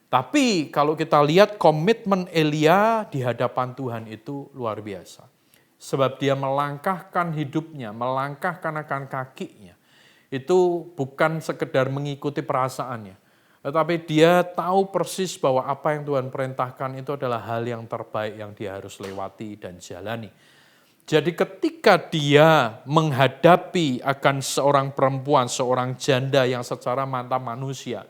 Tapi kalau kita lihat komitmen Elia di hadapan Tuhan itu luar biasa. Sebab dia melangkahkan hidupnya, melangkahkan akan kakinya. Itu bukan sekedar mengikuti perasaannya. Tetapi dia tahu persis bahwa apa yang Tuhan perintahkan itu adalah hal yang terbaik yang dia harus lewati dan jalani. Jadi ketika dia menghadapi akan seorang perempuan, seorang janda yang secara mata manusia,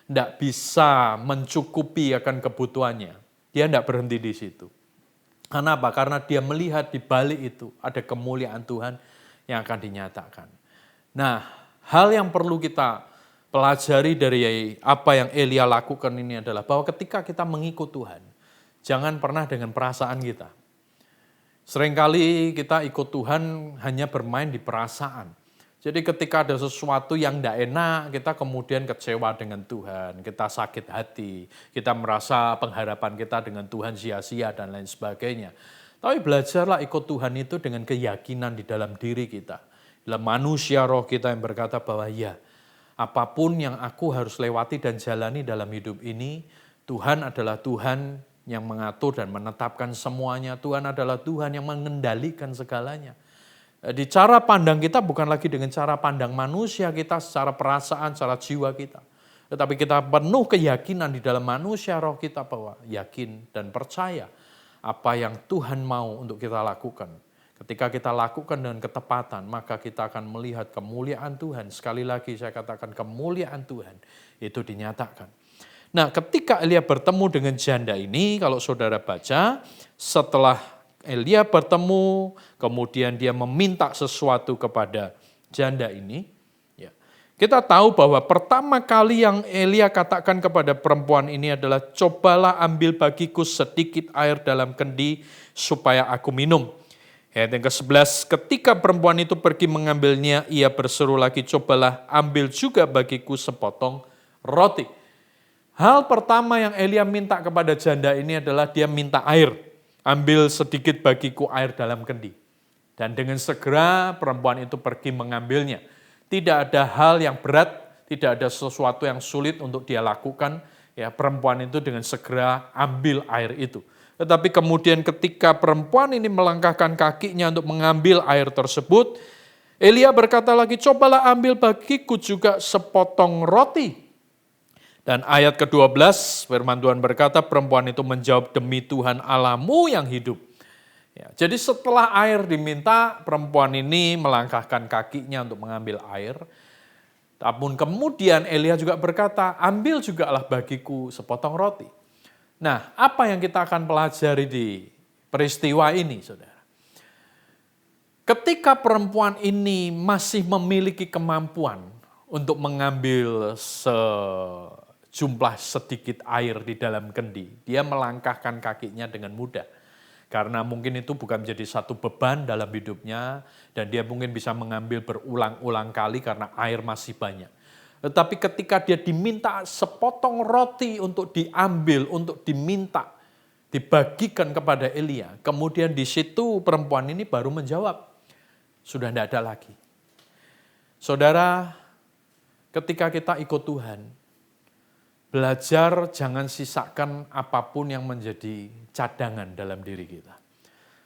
tidak bisa mencukupi akan kebutuhannya. Dia tidak berhenti di situ. Kenapa? Karena dia melihat di balik itu ada kemuliaan Tuhan yang akan dinyatakan. Nah, hal yang perlu kita pelajari dari apa yang Elia lakukan ini adalah bahwa ketika kita mengikut Tuhan, jangan pernah dengan perasaan kita. Seringkali kita ikut Tuhan hanya bermain di perasaan. Jadi ketika ada sesuatu yang tidak enak, kita kemudian kecewa dengan Tuhan, kita sakit hati, kita merasa pengharapan kita dengan Tuhan sia-sia dan lain sebagainya. Tapi belajarlah ikut Tuhan itu dengan keyakinan di dalam diri kita. Dalam manusia roh kita yang berkata bahwa ya, apapun yang aku harus lewati dan jalani dalam hidup ini, Tuhan adalah Tuhan yang mengatur dan menetapkan semuanya. Tuhan adalah Tuhan yang mengendalikan segalanya. Di cara pandang kita bukan lagi dengan cara pandang manusia kita, secara perasaan, secara jiwa kita. Tetapi kita penuh keyakinan di dalam manusia roh kita bahwa yakin dan percaya apa yang Tuhan mau untuk kita lakukan. Ketika kita lakukan dengan ketepatan, maka kita akan melihat kemuliaan Tuhan. Sekali lagi saya katakan kemuliaan Tuhan itu dinyatakan. Nah, ketika Elia bertemu dengan janda ini, kalau saudara baca, setelah Elia bertemu, kemudian dia meminta sesuatu kepada janda ini. Ya. Kita tahu bahwa pertama kali yang Elia katakan kepada perempuan ini adalah, cobalah ambil bagiku sedikit air dalam kendi supaya aku minum. Ayat yang ke-11, ketika perempuan itu pergi mengambilnya, ia berseru lagi, cobalah ambil juga bagiku sepotong roti. Hal pertama yang Elia minta kepada janda ini adalah dia minta air. Ambil sedikit bagiku air dalam kendi. Dan dengan segera perempuan itu pergi mengambilnya. Tidak ada hal yang berat, tidak ada sesuatu yang sulit untuk dia lakukan. Ya, perempuan itu dengan segera ambil air itu. Tetapi kemudian ketika perempuan ini melangkahkan kakinya untuk mengambil air tersebut, Elia berkata lagi, cobalah ambil bagiku juga sepotong roti. Dan ayat ke-12 firman Tuhan berkata, perempuan itu menjawab, demi Tuhan Allahmu yang hidup. Ya, jadi setelah air diminta, perempuan ini melangkahkan kakinya untuk mengambil air. Namun kemudian Elia juga berkata, ambil jugalah bagiku sepotong roti. Nah, apa yang kita akan pelajari di peristiwa ini, saudara? Ketika perempuan ini masih memiliki kemampuan untuk mengambil sejumlah sedikit air di dalam kendi, dia melangkahkan kakinya dengan mudah. Karena mungkin itu bukan menjadi satu beban dalam hidupnya, dan dia mungkin bisa mengambil berulang-ulang kali karena air masih banyak. Tetapi ketika dia diminta sepotong roti untuk diambil, untuk diminta, dibagikan kepada Elia, kemudian di situ perempuan ini baru menjawab, sudah tidak ada lagi. Saudara, ketika kita ikut Tuhan, belajar jangan sisakan apapun yang menjadi cadangan dalam diri kita.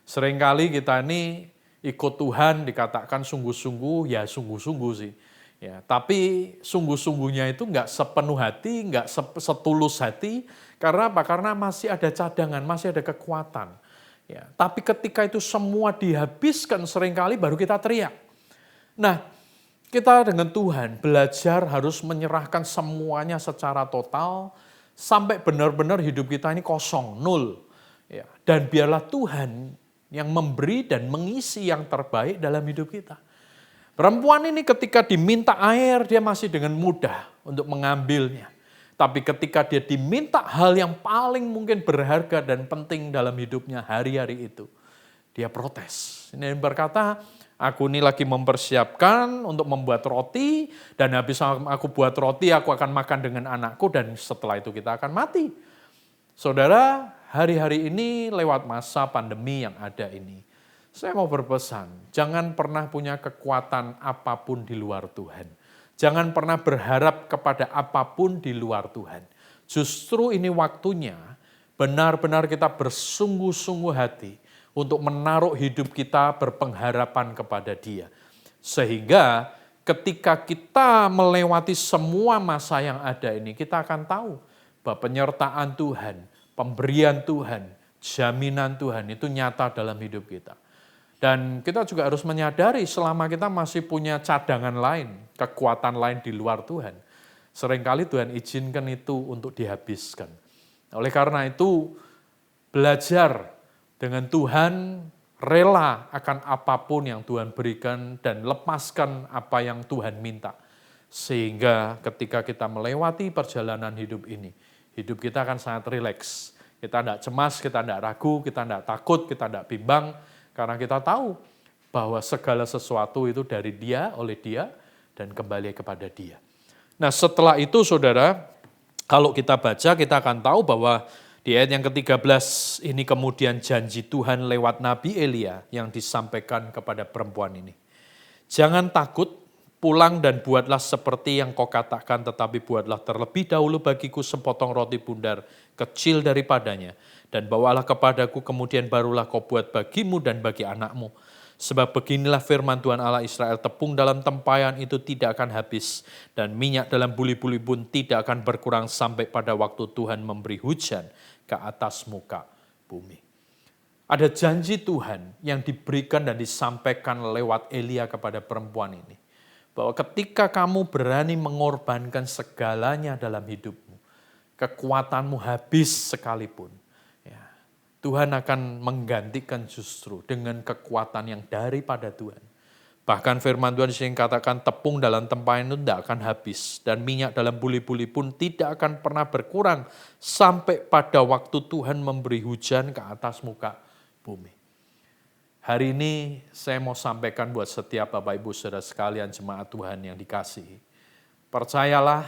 Seringkali kita ini ikut Tuhan dikatakan sungguh-sungguh, ya sungguh-sungguh sih. Ya, tapi sungguh-sungguhnya itu enggak sepenuh hati, enggak setulus hati. Karena apa? Karena masih ada cadangan, masih ada kekuatan. Ya, tapi ketika itu semua dihabiskan seringkali baru kita teriak. Nah, kita dengan Tuhan belajar harus menyerahkan semuanya secara total sampai benar-benar hidup kita ini kosong, nol. Ya, dan biarlah Tuhan yang memberi dan mengisi yang terbaik dalam hidup kita. Perempuan ini ketika diminta air, dia masih dengan mudah untuk mengambilnya. Tapi ketika dia diminta hal yang paling mungkin berharga dan penting dalam hidupnya hari-hari itu, dia protes. Ini berkata, aku ini lagi mempersiapkan untuk membuat roti, dan habis aku buat roti, aku akan makan dengan anakku, dan setelah itu kita akan mati. Saudara, hari-hari ini lewat masa pandemi yang ada ini, saya mau berpesan, jangan pernah punya kekuatan apapun di luar Tuhan. Jangan pernah berharap kepada apapun di luar Tuhan. Justru ini waktunya benar-benar kita bersungguh-sungguh hati untuk menaruh hidup kita berpengharapan kepada Dia. Sehingga ketika kita melewati semua masa yang ada ini, kita akan tahu bahwa penyertaan Tuhan, pemberian Tuhan, jaminan Tuhan itu nyata dalam hidup kita. Dan kita juga harus menyadari selama kita masih punya cadangan lain, kekuatan lain di luar Tuhan, seringkali Tuhan izinkan itu untuk dihabiskan. Oleh karena itu, belajar dengan Tuhan, rela akan apapun yang Tuhan berikan dan lepaskan apa yang Tuhan minta. Sehingga ketika kita melewati perjalanan hidup ini, hidup kita akan sangat rileks. Kita tidak cemas, kita tidak ragu, kita tidak takut, kita tidak bimbang. Karena kita tahu bahwa segala sesuatu itu dari Dia, oleh Dia, dan kembali kepada Dia. Nah setelah itu saudara, kalau kita baca kita akan tahu bahwa di ayat yang ke-13 ini kemudian janji Tuhan lewat Nabi Elia yang disampaikan kepada perempuan ini. Jangan takut, pulang dan buatlah seperti yang kau katakan, tetapi buatlah terlebih dahulu bagiku sepotong roti bundar kecil daripadanya. Dan bawalah kepadaku, kemudian barulah kau buat bagimu dan bagi anakmu. Sebab beginilah firman Tuhan Allah Israel, tepung dalam tempayan itu tidak akan habis, dan minyak dalam buli-buli pun tidak akan berkurang sampai pada waktu Tuhan memberi hujan ke atas muka bumi. Ada janji Tuhan yang diberikan dan disampaikan lewat Elia kepada perempuan ini. Bahwa ketika kamu berani mengorbankan segalanya dalam hidupmu, kekuatanmu habis sekalipun, Tuhan akan menggantikan justru dengan kekuatan yang daripada Tuhan. Bahkan firman Tuhan yang katakan tepung dalam tempayan itu tidak akan habis. Dan minyak dalam buli-buli pun tidak akan pernah berkurang sampai pada waktu Tuhan memberi hujan ke atas muka bumi. Hari ini saya mau sampaikan buat setiap Bapak Ibu Saudara sekalian jemaat Tuhan yang dikasihi. Percayalah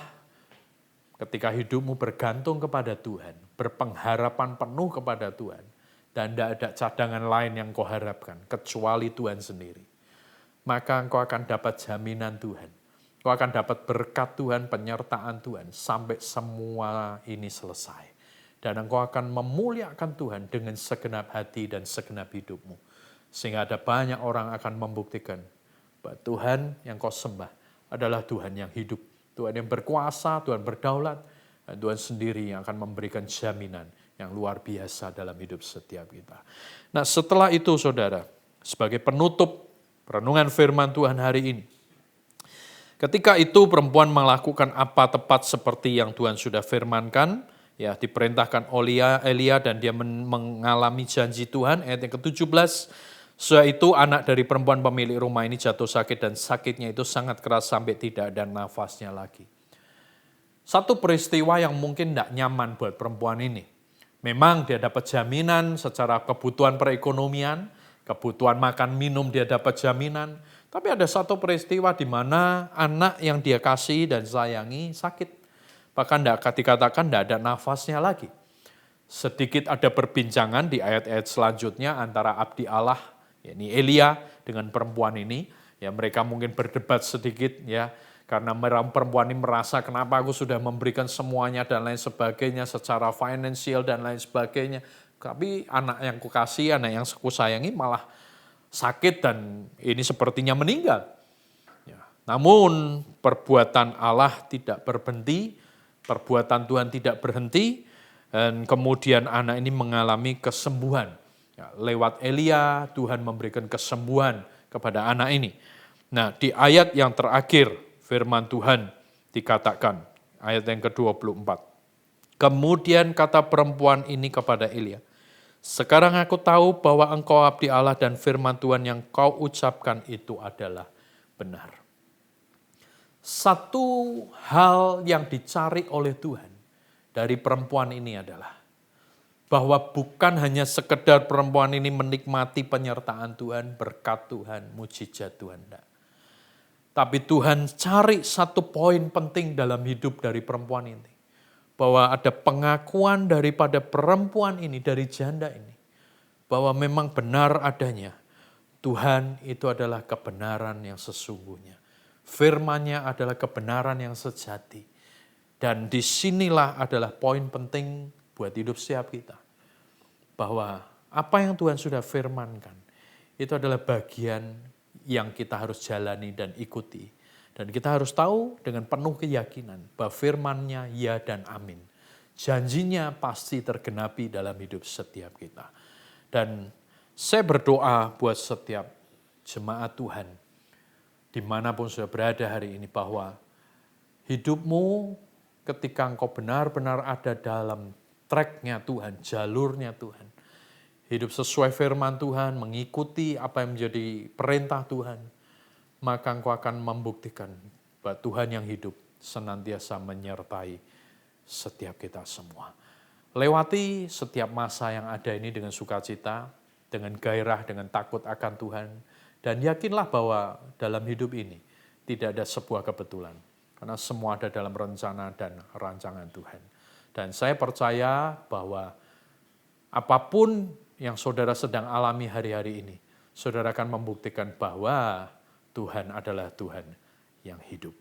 ketika hidupmu bergantung kepada Tuhan, berpengharapan penuh kepada Tuhan, dan tidak ada cadangan lain yang kau harapkan, kecuali Tuhan sendiri. Maka engkau akan dapat jaminan Tuhan. Kau akan dapat berkat Tuhan, penyertaan Tuhan, sampai semua ini selesai. Dan engkau akan memuliakan Tuhan dengan segenap hati dan segenap hidupmu. Sehingga ada banyak orang akan membuktikan bahwa Tuhan yang kau sembah adalah Tuhan yang hidup. Tuhan yang berkuasa, Tuhan berdaulat, dan Tuhan sendiri yang akan memberikan jaminan yang luar biasa dalam hidup setiap kita. Nah, setelah itu saudara, sebagai penutup renungan firman Tuhan hari ini, ketika itu perempuan melakukan apa tepat seperti yang Tuhan sudah firmankan, ya diperintahkan Elia dan dia mengalami janji Tuhan, ayat yang ke-17. Setelah itu anak dari perempuan pemilik rumah ini jatuh sakit dan sakitnya itu sangat keras sampai tidak ada nafasnya lagi. Satu peristiwa yang mungkin tidak nyaman buat perempuan ini. Memang dia dapat jaminan secara kebutuhan perekonomian, kebutuhan makan minum dia dapat jaminan. Tapi ada satu peristiwa di mana anak yang dia kasih dan sayangi sakit. Bahkan dikatakan tidak ada nafasnya lagi. Sedikit ada perbincangan di ayat-ayat selanjutnya antara abdi Allah, yakni Elia dengan perempuan ini. Ya, mereka mungkin berdebat sedikit ya, karena perempuan ini merasa kenapa aku sudah memberikan semuanya dan lain sebagainya secara finansial dan lain sebagainya. Tapi anak yang kukasih, anak yang aku sayangi malah sakit dan ini sepertinya meninggal. Ya. Namun perbuatan Allah tidak berhenti, perbuatan Tuhan tidak berhenti, dan kemudian anak ini mengalami kesembuhan. Ya, lewat Elia Tuhan memberikan kesembuhan kepada anak ini. Nah, di ayat yang terakhir firman Tuhan dikatakan, ayat yang ke-24. Kemudian kata perempuan ini kepada Elia, sekarang aku tahu bahwa engkau abdi Allah dan firman Tuhan yang kau ucapkan itu adalah benar. Satu hal yang dicari oleh Tuhan dari perempuan ini adalah bahwa bukan hanya sekedar perempuan ini menikmati penyertaan Tuhan, berkat Tuhan, mujizat Tuhan. Enggak. Tapi Tuhan cari satu poin penting dalam hidup dari perempuan ini. Bahwa ada pengakuan daripada perempuan ini, dari janda ini. Bahwa memang benar adanya. Tuhan itu adalah kebenaran yang sesungguhnya. Firman-Nya adalah kebenaran yang sejati. Dan disinilah adalah poin penting buat hidup setiap kita. Bahwa apa yang Tuhan sudah firmankan, itu adalah bagian yang kita harus jalani dan ikuti. Dan kita harus tahu dengan penuh keyakinan bahwa firman-Nya ya dan amin. Janjinya pasti tergenapi dalam hidup setiap kita. Dan saya berdoa buat setiap jemaat Tuhan, dimanapun sudah berada hari ini, bahwa hidupmu ketika engkau benar-benar ada dalam track-nya Tuhan, jalurnya Tuhan, hidup sesuai firman Tuhan, mengikuti apa yang menjadi perintah Tuhan, maka engkau akan membuktikan bahwa Tuhan yang hidup senantiasa menyertai setiap kita semua. Lewati setiap masa yang ada ini dengan sukacita, dengan gairah, dengan takut akan Tuhan, dan yakinlah bahwa dalam hidup ini tidak ada sebuah kebetulan, karena semua ada dalam rencana dan rancangan Tuhan. Dan saya percaya bahwa apapun yang saudara sedang alami hari-hari ini, saudara akan membuktikan bahwa Tuhan adalah Tuhan yang hidup.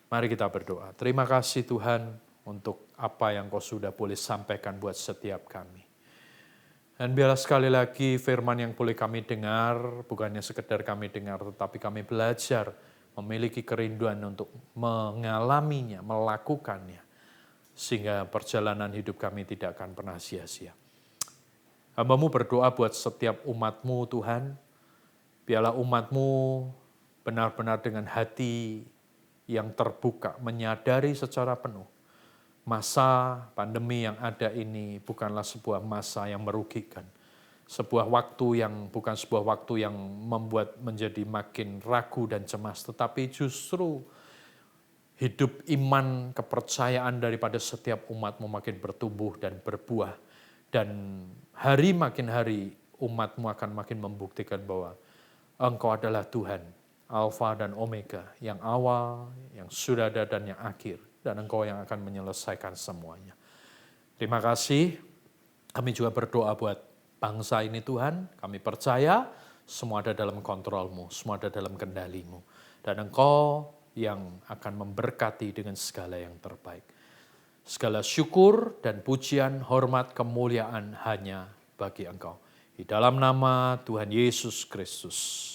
Mari kita berdoa. Terima kasih Tuhan untuk apa yang kau sudah boleh sampaikan buat setiap kami. Dan biarlah sekali lagi firman yang boleh kami dengar, bukannya sekedar kami dengar, tetapi kami belajar memiliki kerinduan untuk mengalaminya, melakukannya. Sehingga perjalanan hidup kami tidak akan pernah sia-sia. Hamba-Mu berdoa buat setiap umat-Mu Tuhan, biarlah umat-Mu benar-benar dengan hati yang terbuka, menyadari secara penuh. Masa pandemi yang ada ini bukanlah sebuah masa yang merugikan. Sebuah waktu yang bukan sebuah waktu yang membuat menjadi makin ragu dan cemas. Tetapi justru hidup iman, kepercayaan daripada setiap umat-Mu makin bertumbuh dan berbuah. Dan hari makin hari umat-Mu akan makin membuktikan bahwa Engkau adalah Tuhan, Alfa dan Omega, yang awal, yang sudah ada dan yang akhir. Dan Engkau yang akan menyelesaikan semuanya. Terima kasih. Kami juga berdoa buat bangsa ini Tuhan. Kami percaya semua ada dalam kontrol-Mu, semua ada dalam kendali-Mu. Dan Engkau yang akan memberkati dengan segala yang terbaik. Segala syukur dan pujian, hormat, kemuliaan hanya bagi Engkau. Di dalam nama Tuhan Yesus Kristus.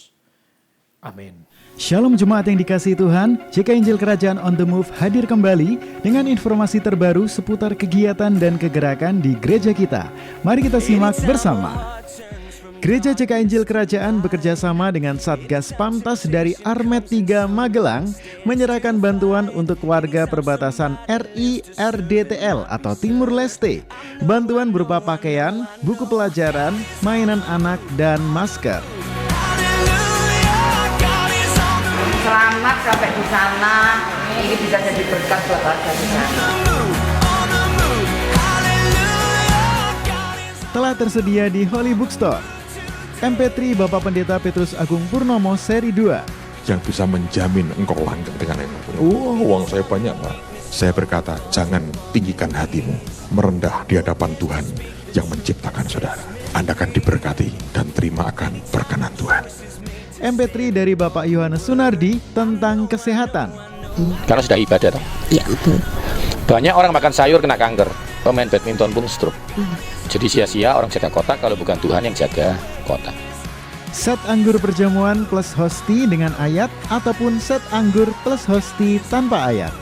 Amin. Shalom jemaat yang dikasihi Tuhan, JK Injil Kerajaan on the Move hadir kembali dengan informasi terbaru seputar kegiatan dan kegerakan di gereja kita. Mari kita simak bersama. Gereja JK Injil Kerajaan bekerja sama dengan Satgas Pamtas dari Armet 3 Magelang menyerahkan bantuan untuk warga perbatasan RI RDTL atau Timur Leste. Bantuan berupa pakaian, buku pelajaran, mainan anak, dan masker. Selamat sampai di sana. Ini bisa jadi berkat buat warga di sana. Telah tersedia di Holy Bookstore. MP3 Bapak Pendeta Petrus Agung Purnomo seri 2. Yang bisa menjamin engkau langgeng dengan yang punya. Uang saya banyak, Pak. Saya berkata, jangan tinggikan hatimu, merendah di hadapan Tuhan yang menciptakan saudara. Anda akan diberkati dan terima akan berkenan Tuhan. MP3 dari Bapak Yohanes Sunardi tentang kesehatan. Karena sudah ibadah toh? Iya betul. Banyak orang makan sayur kena kanker, pemain badminton pun stroke. Jadi sia-sia orang jaga kotak kalau bukan Tuhan yang jaga kotak. Set anggur perjamuan plus hosti dengan ayat ataupun set anggur plus hosti tanpa ayat.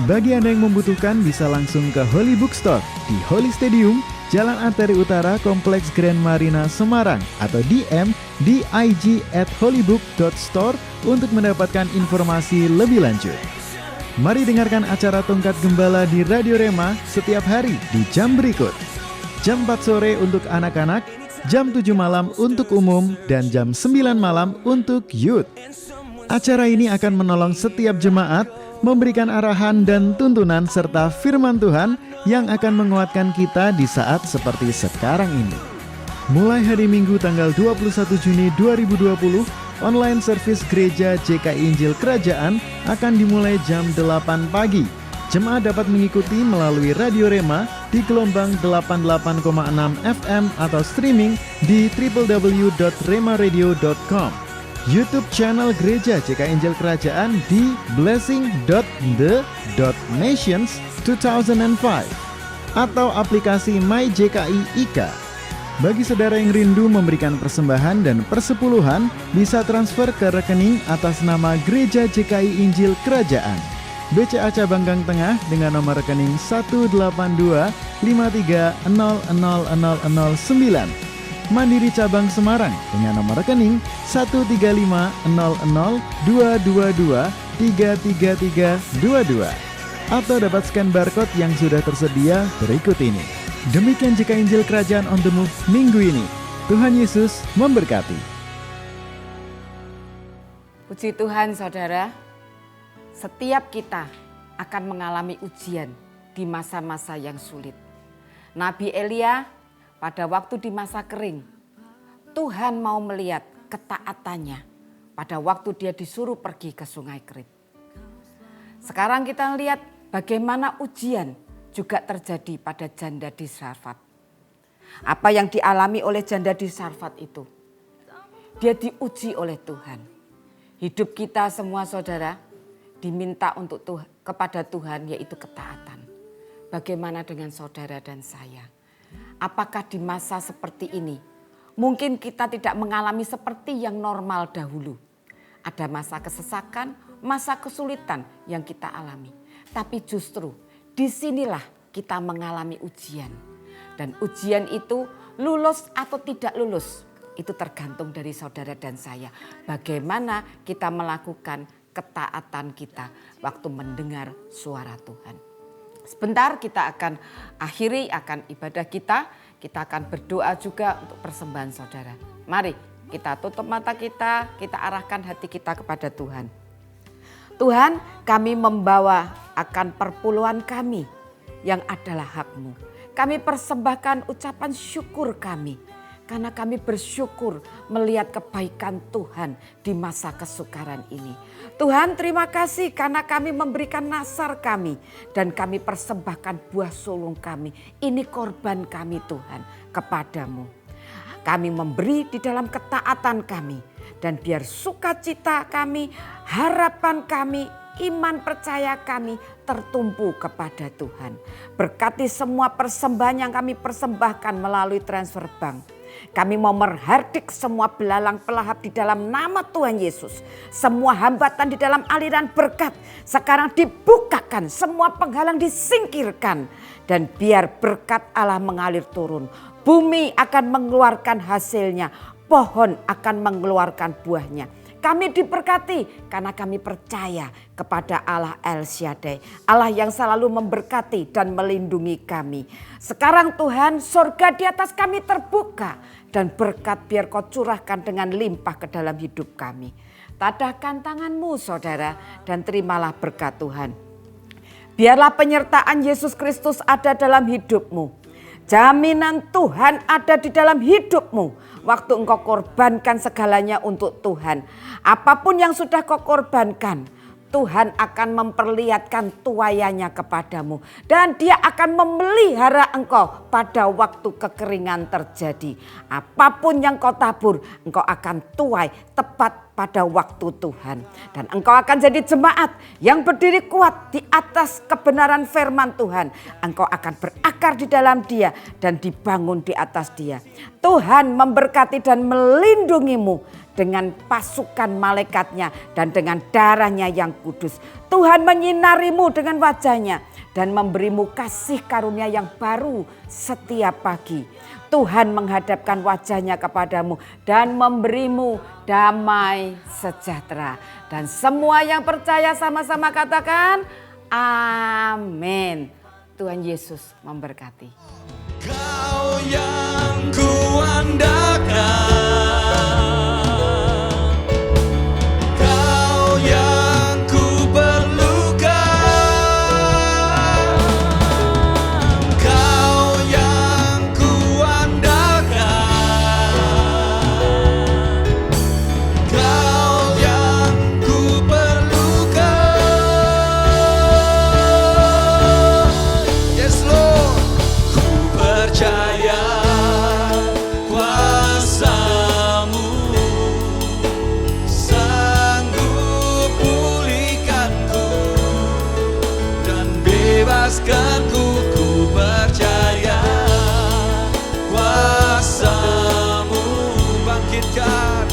Bagi Anda yang membutuhkan bisa langsung ke Holy Bookstore di Holy Stadium, Jalan Arteri Utara, Kompleks Grand Marina, Semarang, atau DM di ig@holybook.store untuk mendapatkan informasi lebih lanjut. Mari dengarkan acara Tongkat Gembala di Radio Rema setiap hari di jam berikut. Jam 4 sore untuk anak-anak, jam 7 malam untuk umum, dan jam 9 malam untuk youth. Acara ini akan menolong setiap jemaat, memberikan arahan dan tuntunan serta firman Tuhan yang akan menguatkan kita di saat seperti sekarang ini. Mulai hari Minggu tanggal 21 Juni 2020, online service gereja JKI Injil Kerajaan akan dimulai jam 8 pagi. Jemaat dapat mengikuti melalui Radio Rema di gelombang 88,6 FM atau streaming di www.remaradio.com. YouTube channel Gereja JKI Injil Kerajaan di blessing.the.nations 2005 atau aplikasi My JKI IKA. Bagi saudara yang rindu memberikan persembahan dan persepuluhan, bisa transfer ke rekening atas nama Gereja JKI Injil Kerajaan. BCA Cabang Gang Tengah dengan nomor rekening 18253000009. Mandiri Cabang Semarang dengan nomor rekening 1350222233322. Atau dapat scan barcode yang sudah tersedia berikut ini. Demikian JK Injil Kerajaan on the Move minggu ini. Tuhan Yesus memberkati. Puji Tuhan saudara, setiap kita akan mengalami ujian di masa-masa yang sulit. Nabi Elia pada waktu di masa kering, Tuhan mau melihat ketaatannya pada waktu dia disuruh pergi ke sungai Kerit. Sekarang kita lihat bagaimana ujian juga terjadi pada janda di Sarfat. Apa yang dialami oleh janda di Sarfat itu? Dia diuji oleh Tuhan. Hidup kita semua saudara diminta untuk kepada Tuhan yaitu ketaatan. Bagaimana dengan saudara dan saya? Apakah di masa seperti ini mungkin kita tidak mengalami seperti yang normal dahulu? Ada masa kesesakan, masa kesulitan yang kita alami. Tapi justru disinilah kita mengalami ujian. Dan ujian itu lulus atau tidak lulus, itu tergantung dari saudara dan saya. Bagaimana kita melakukan ketaatan kita waktu mendengar suara Tuhan. Sebentar kita akan akhiri akan ibadah kita. Kita akan berdoa juga untuk persembahan saudara. Mari kita tutup mata kita arahkan hati kita kepada Tuhan. Tuhan, kami membawa akan perpuluhan kami yang adalah hak-Mu. Kami persembahkan ucapan syukur kami. Karena kami bersyukur melihat kebaikan Tuhan di masa kesukaran ini. Tuhan terima kasih karena kami memberikan nasar kami. Dan kami persembahkan buah sulung kami. Ini korban kami Tuhan kepadamu. Kami memberi di dalam ketaatan kami. Dan biar sukacita kami, harapan kami iman percaya kami tertumpu kepada Tuhan. Berkati semua persembahan yang kami persembahkan melalui transfer bank. Kami mau menghardik semua belalang pelahap di dalam nama Tuhan Yesus. Semua hambatan di dalam aliran berkat sekarang dibukakan, semua penghalang disingkirkan. Dan biar berkat Allah mengalir turun. Bumi akan mengeluarkan hasilnya, pohon akan mengeluarkan buahnya. Kami diberkati karena kami percaya kepada Allah El Shaddai. Allah yang selalu memberkati dan melindungi kami. Sekarang Tuhan, surga di atas kami terbuka. Dan berkat biar kau curahkan dengan limpah ke dalam hidup kami. Tadahkan tanganmu saudara dan terimalah berkat Tuhan. Biarlah penyertaan Yesus Kristus ada dalam hidupmu. Jaminan Tuhan ada di dalam hidupmu. Waktu engkau korbankan segalanya untuk Tuhan. Apapun yang sudah kau korbankan, Tuhan akan memperlihatkan tuaiannya kepadamu. Dan dia akan memelihara engkau pada waktu kekeringan terjadi. Apapun yang kau tabur, engkau akan tuai tepat pada waktu Tuhan. Dan engkau akan jadi jemaat yang berdiri kuat di atas kebenaran firman Tuhan. Engkau akan berakar di dalam dia dan dibangun di atas dia. Tuhan memberkati dan melindungimu dengan pasukan malaikatnya dan dengan darahnya yang kudus. Tuhan menyinarimu dengan wajahnya dan memberimu kasih karunia yang baru setiap pagi. Tuhan menghadapkan wajahnya kepadamu dan memberimu damai sejahtera. Dan semua yang percaya sama-sama katakan amin. Tuhan Yesus memberkati. Kau yang kuandalkan, Kau yang kuperlukan, Kau yang kuandalkan, Kau yang kuperlukan. Yes Lord, ku percaya kuasa-Mu sanggup pulihkanku dan bebaskanku. Ku percaya kuasa-Mu bangkitkan